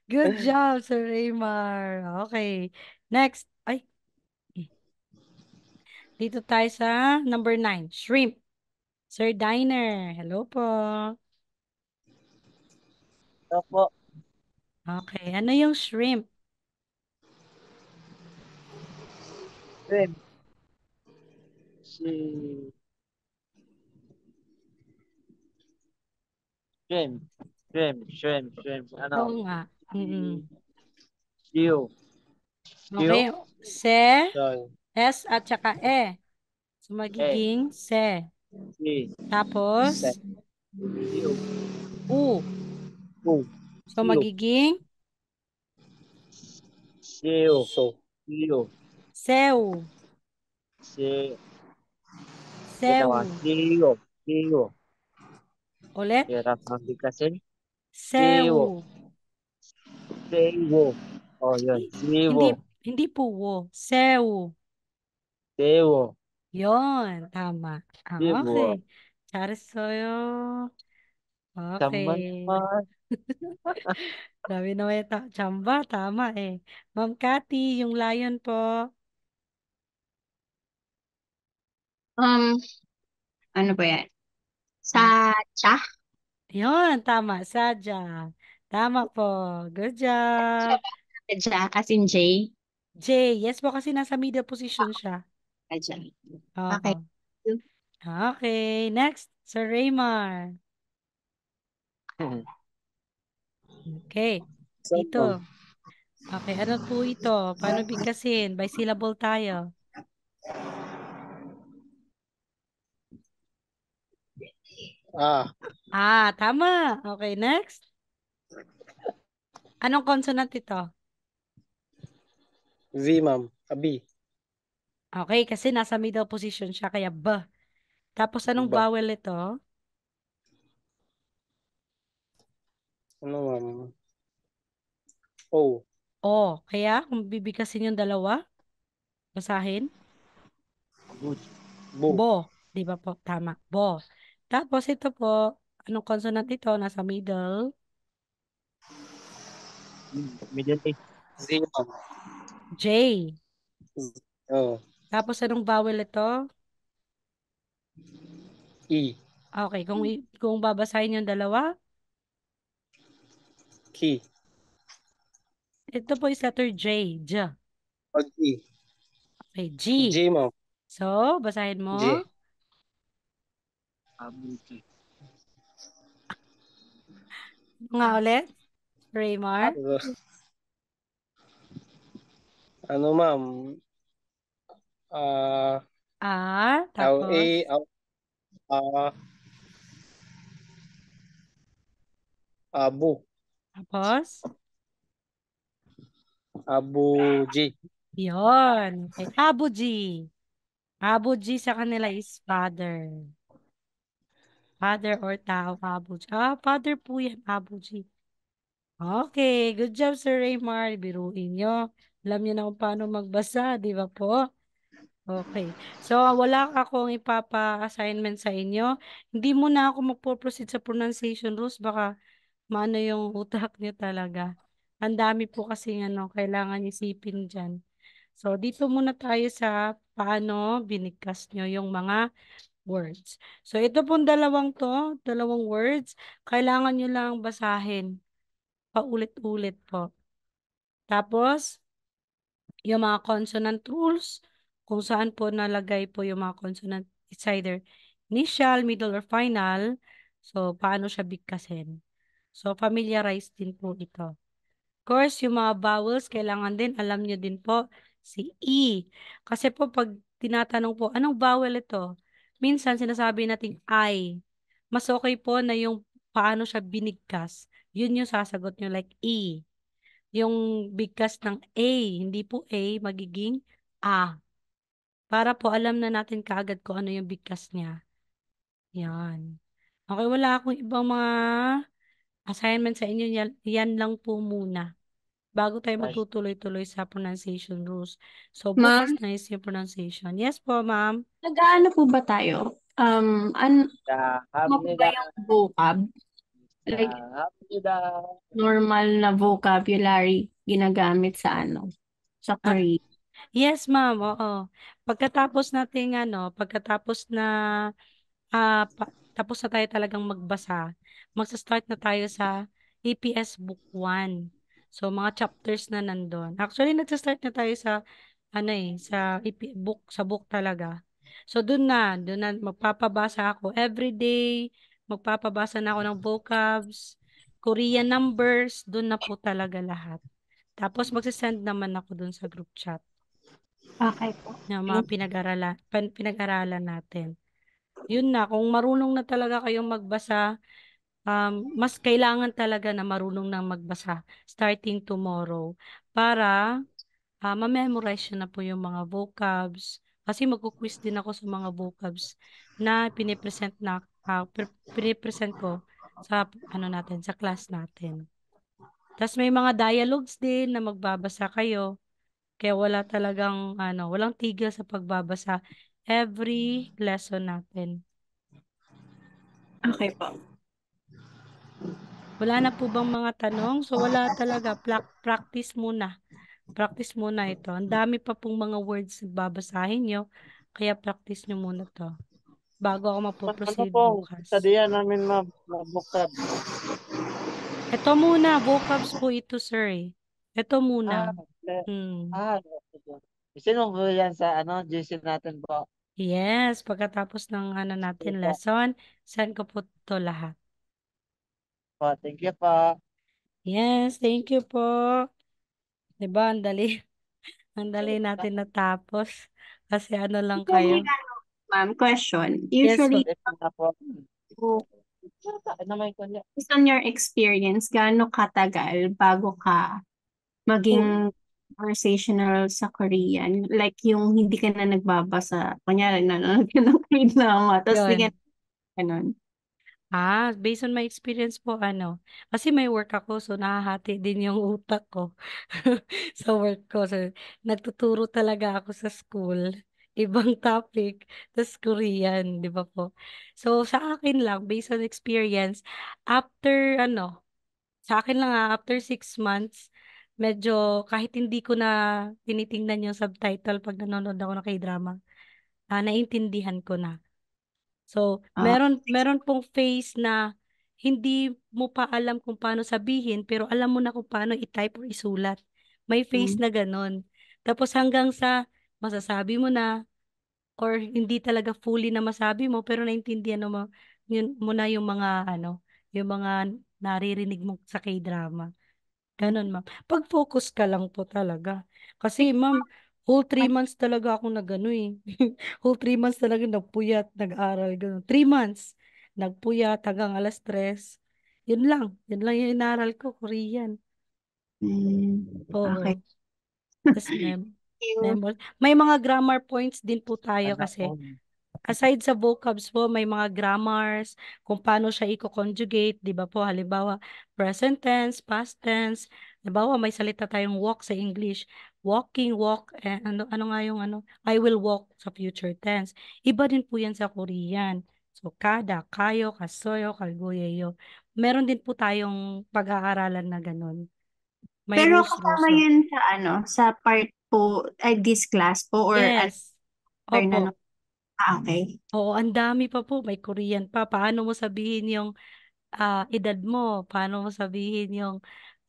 Good job, Sir Raymar. Okay. Next. Ay, dito tayo sa number 9. Shrimp. Sir Diner. Hello po. Opo. Okay. Ano yung shrimp? Shrimp. Si. Shrimp. Shrimp. Oo Ano? nga. Si. Mm-mm. Stew. Okay. Stew. Se, Sorry. S at saka E. So, Eh. magiging se. Si. Tapos, Set. Stew. U. Stew. So, Stew. magiging Stew. So. Stew. seu. Si. Ginawa. Seu. Stew. Stew. Ulit. Hirap ang bigkasin. Stew. Seu. Stew. Oh, yun. Hindi, Stew. hindi po wo. Seu. Stew. Yon, tama. Stew. Okay. Charisoyo. Tama Okay. naman. Sabi naman yung chamba, tama eh. Ma'am Cathy, yung lion po. Um, ano ba yan? Hmm. Cha? Yon, tama. Sadya. Tama po. Good job. Ja, as in J. J. Yes po kasi nasa middle position siya. Ja. Okay. Oo. Okay. Next, Sir Raymar. Okay. Dito. Okay, ano po ito? Paano bigkasin? By syllable tayo. Tama. Okay, next. Anong consonant ito? V, ma'am. B. Okay, kasi nasa middle position siya, kaya B. Tapos anong Ba. vowel ito? Ano, ma'am? O. Kaya kung bibigkasin yung dalawa, basahin. Bu. Bo. Di ba po? Tama. Bo. Tapos ito po, anong consonant ito? Nasa middle. Middle A. Z, ma'am. J. Oh. Tapos anong vowel ito? E. Okay, kung babasahin yung dalawa, Key. ito po is letter J. J. Pag E. Okay, G. G, ma'am. So, basahin G. mo. Nga ulit, Raymar. Ano, ma'am? Tapos, Abu. tapos, Abu G. yon. Okay, Abu G. Abu G sa kanila is father. Father or tao, Abu G. Father po yan, Abu G. Okay, good job, Sir Raymar. Biruin nyo. Alam niyo na kung paano magbasa, di ba po? Okay. So, wala akong ipapa-assignment sa inyo. Hindi mo na ako magpo-proceed sa pronunciation rules. Baka maano yung utak niyo talaga. Ang dami po kasi kailangan isipin dyan. So, dito muna tayo sa paano binigkas nyo yung mga words. So, ito pong dalawang words, kailangan nyo lang basahin paulit-ulit po. Tapos, yung mga consonant rules, kung saan po nalagay po yung mga consonant, it's either initial, middle, or final. So, paano siya bigkasin? So, familiarize din po ito. Of course, yung mga vowels, kailangan din, alam nyo din po, si E. Kasi po, pag tinatanong po, anong vowel ito? Minsan, sinasabi natin I. Mas okay po na yung paano siya binigkas. Yun yung sasagot nyo, like E. Yung bigkas ng A, hindi po A, magiging A. Para po alam na natin kaagad kung ano yung bigkas niya. Yan. Okay, wala akong ibang mga assignment sa inyo. Yan lang po muna. Bago tayo magtutuloy-tuloy sa pronunciation rules. So, Ma'am, bukas na is yung pronunciation. Yes po, ma'am. nag-aano po ba tayo? Ano po ba Hamnida. yung vocab? Like, Hamnida. normal na vocabulary ginagamit sa sa Ah, Korea. yes, ma'am. Oo. Pagkatapos na tapos na tayo talagang magbasa, magsa-start na tayo sa APS Book 1. So, mga chapters na nandun. Actually, nagsa-start na tayo sa, sa book talaga. So, dun na, magpapabasa ako every day, magpapabasa na ako ng vocabs, Korean numbers, dun na po talaga lahat. Tapos, magsisend naman ako dun sa group chat Okay po. na mga pinag-aralan natin. Yun na, kung marunong na talaga kayong magbasa, mas kailangan talaga na marunong na magbasa starting tomorrow para ma-memorize nyo na po yung mga vocabs. Kasi magkukwis din ako sa mga vocabs na pinipresent ko sa sa class natin. Tapos may mga dialogues din na magbabasa kayo. Kaya walang tigil sa pagbabasa every lesson natin. Okay po. Wala na po bang mga tanong? So wala talaga. Practice muna. Practice muna ito. Ang dami pa pong mga words na babasahin nyo. Kaya practice nyo muna to. Bago ako Ano mapoproceed pong bukas. studian namin magbukad? Ito muna. Vocabs po ito, sir. Ito Ah, muna. le- Hmm. Sino po yan sa GC natin po? Yes. Pagkatapos ng natin Po. lesson, send ko po to lahat. Thank you po. Yes, thank you po. Diba, ang dali. Ang dali natin natapos. Kasi ano lang Usually, kayo. ma'am, question. Yes po. Usually, based on your experience, gaano katagal bago ka Oh, maging conversational sa Korean? Like yung hindi ka na nagbabasa. Kunyari, nanonood ka ng K-drama, tapos di ka yun. na ganun. Based on my experience po, kasi may work ako, so nahahati din yung utak ko sa work ko. So, nagtuturo talaga ako sa school. Ibang topic, tas Korean, di ba po? So, sa akin lang, based on experience, after, sa akin lang after 6 months, medyo kahit hindi ko na tinitingnan yung subtitle pag nanonood ako ng K-drama, naintindihan ko na. So, Ah, meron pong phase na hindi mo pa alam kung paano sabihin, pero alam mo na kung paano i-type or isulat. May phase mm, na ganun. Tapos hanggang sa masasabi mo na or hindi talaga fully na masabi mo, pero naintindihan mo, mo na yung mga yung mga naririnig mo sa K-drama. Ganun, ma'am. Pag-focus ka lang po talaga. Kasi, ma'am, whole 3 months talaga ako nagano eh. Whole 3 months talaga nagpuyat, nag-aral, ganun. 3 months, nagpuyat hanggang alas 3. Yun lang. Yun lang yung inaral ko, Korean. okay. Oo. Tapos, You. may mga grammar points din po tayo kasi aside sa vocabs po, may mga grammars, kung paano siya i-conjugate, di ba po? Halimbawa, present tense, past tense. Halimbawa, may salita tayong walk sa English. Walking, walk, ano nga yung I will walk sa future tense. Iba din po yan sa Korean. So, kada, kayo, kasoyo, kalgoyeyo. Meron din po tayong pag-aaralan na ganun. May Pero rules kasama na. yan sa sa part po, this class po or Yes. another na no? Opo. Okay. Oo, ang dami pa po. May Korean pa. Paano mo sabihin yung edad mo, paano mo sabihin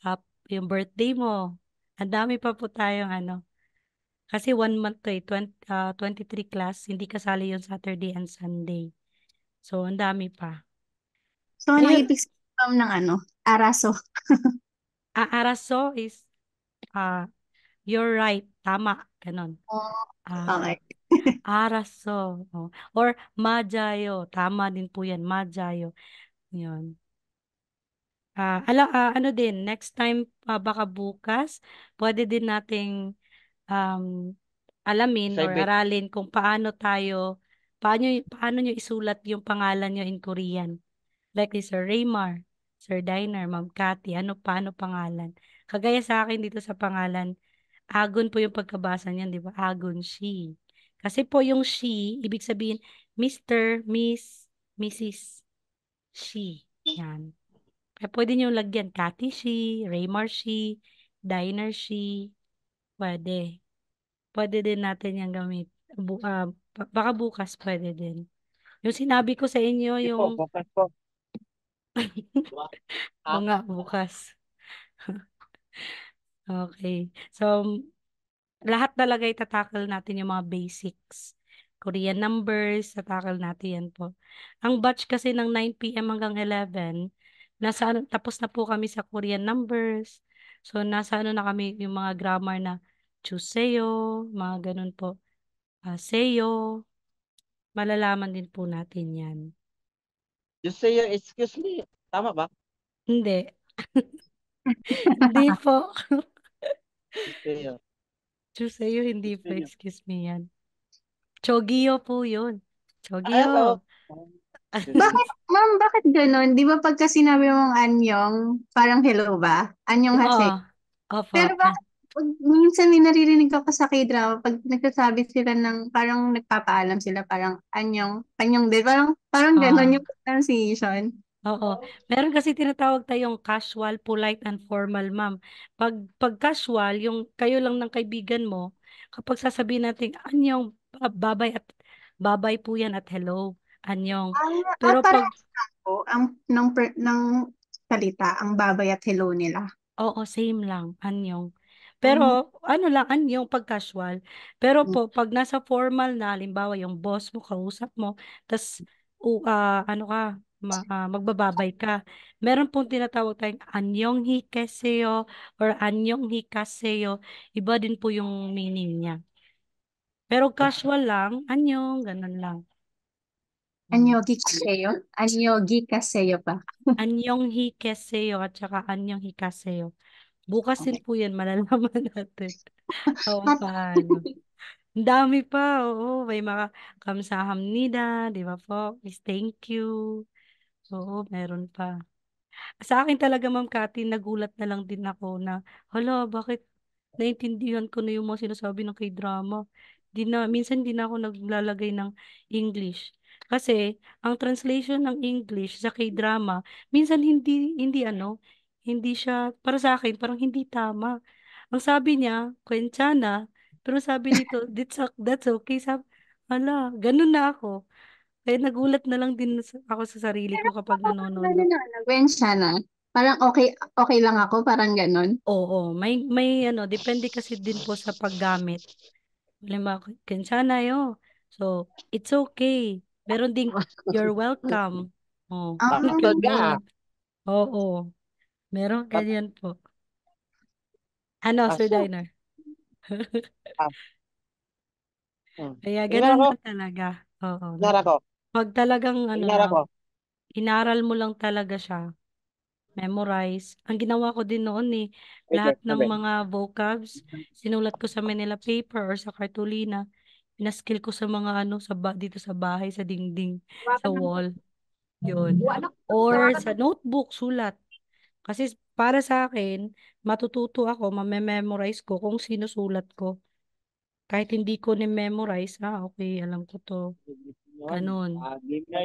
ah, yung birthday mo. Ang dami pa po tayong Kasi 1 month to 23 class, hindi kasali yung Saturday and Sunday. So, ang dami pa. So, anong Ayun, ibig sabihin ng araso? araso is, ah, you're right, tama, ganon. Oh, Ah, okay. araso. Oh. Or majayo, tama din po yan, majayo. Yun. Ano din, next time, baka bukas, pwede din nating um, alamin or Saibit. aralin kung paano nyo isulat yung pangalan nyo in Korean. Like ni Sir Raymar, Sir Diner, Ma'am Cathy, paano pangalan. Kagaya sa akin dito sa pangalan, Agon po yung pagkabasa niyan, di ba? Agon she. Kasi po yung she, ibig sabihin, Mr., Miss, Mrs., she. Yan. Kaya pwede nyo lagyan, Cathy she, Raymar she, Diner she, pwede. Pwede din natin yung gamit. Baka bukas pwede din. Yung sinabi ko sa inyo, Ito, yung bukas po. mga bukas. Okay. So, lahat talaga itatakal natin yung mga basics. Korean numbers, tatakal natin yan po. Ang batch kasi ng 9 p.m. hanggang 11, tapos na po kami sa Korean numbers. So, nasa na kami yung mga grammar na chuseyo, mga ganun po. Seyo, malalaman din po natin yan. Just say, excuse me. Tama ba? Hindi. Hindi po. Just say, Chuseyo, hindi po. excuse me. Excuse me yan. Chogio po yun. Ah, hello. Chogio. Excuse me. Ma'am, bakit ganun? Di ba pagka sinabi mong anyong, parang hello ba? Anyong Oo. hase. Opo. Pero bakit, minsan may naririnig ako sa K-drama, pag nagsasabi sila ng, parang nagpapaalam sila, parang anyong din. Parang ganun Ah, yung pronunciation. oo. Meron kasi tinatawag tayong casual, polite, and formal, ma'am. Pag casual, yung kayo lang ng kaibigan mo, kapag sasabihin natin, anyong, babay po yan at hello, anyong. Pero pag Parehas po ng salita, ang babay at hello nila. Oo, same lang, anyong. Mm. Pero, lang, anyong pag casual. Pero po, pag nasa formal na, halimbawa, yung boss mo, kausap mo, tas, ano ka, magbababay ka. Meron pong tinatawag tayong anyonghi keseyo or anyonghi kaseyo. Iba din po yung meaning niya. Pero casual lang, anyong, ganun lang. Anyogi kaseyo? Anyogi kaseyo pa. Anyonghi keseyo at saka anyonghi kaseyo. Bukas din po yan, malalaman natin. Oo, paano. Ang dami pa, oo. May mga kamsahamnida, di ba po? Is thank you. Oo, meron pa. Sa akin talaga, Ma'am Cathy, nagulat na lang din ako na, hala, bakit naintindihan ko na yung mga sinasabi ng K-drama. Minsan di na ako naglalagay ng English. Kasi, ang translation ng English sa K-drama, minsan hindi siya, para sa akin, parang hindi tama. Ang sabi niya, kwentsana, pero sabi dito, that's okay. Hala, ganun na ako. Kaya nagulat na lang din ako sa sarili ko kapag nanonood. Nagwensya na. Parang okay, okay lang ako, parang ganon. Oo, may depende kasi din po sa paggamit. Halimbawa, sana yo. So, it's okay. Meron ding, you're welcome. Oh, thank you, Talaga. Lord. Oo, meron ganyan po. Ano, Sir Aso. Diner? Ah, Kaya Tingnan ganun ako. lang talaga. Oo. Tingnan ako. Pag talagang Tingnan ako. inaral mo lang talaga siya, memorize. Ang ginawa ko din noon lahat ng Sabi. mga vocabs, sinulat ko sa Manila paper or sa cartolina. Pinaskill ko sa mga dito sa bahay, sa dingding, sa wall. Yun. Or sa notebook, sulat. Kasi para sa akin, matututo ako, mamememorize ko kung sinusulat ko. Kahit hindi ko ni-memorize, okay, alam ko to. Ganun.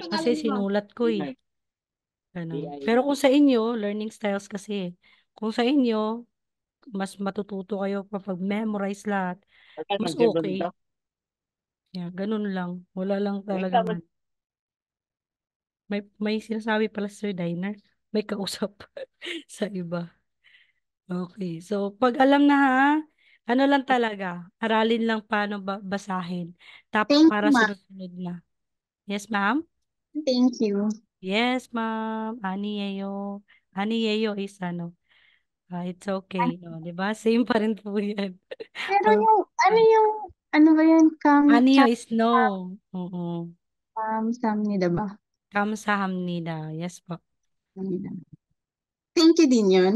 Kasi sinulat ko Ganun. Pero kung sa inyo, learning styles kasi. Kung sa inyo, mas matututo kayo kapag memorize lahat, mas okay. Yeah, ganun lang. Wala lang talaga may sinasabi pala Sir Diner. May kausap sa iba. Okay. So, pag alam na ano lang talaga, aralin lang paano basahin. Thank Para you, ma'am. sunod-sunod na. Yes, ma'am? Thank you. Yes, ma'am. Ani Yeyo is it's okay. O, di ba? Same pa rin po yan. Pero ano ba yun? Anyo is no. Oo. Samnida ba? Kamsahamnida. Yes po. Thank you din yun.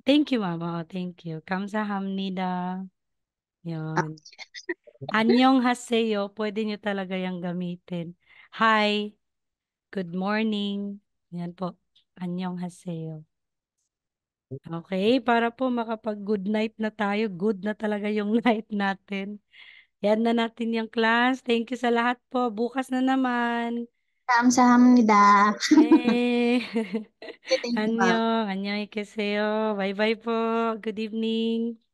Thank you, ma'am. Thank you. Kamsahamnida. Yun. Anyong haseyo, pwede nyo talaga yung gamitin. Hi, good morning. Yan po. Anyong haseyo. Okay, para po makapag-good night na tayo. Good na talaga yung night natin. Yan na natin yung class. Thank you sa lahat po. Bukas na naman. Samnida. Eh. Thank you, ma'am. Annyeong, annyeongikeseyo. Bye-bye po. Good evening.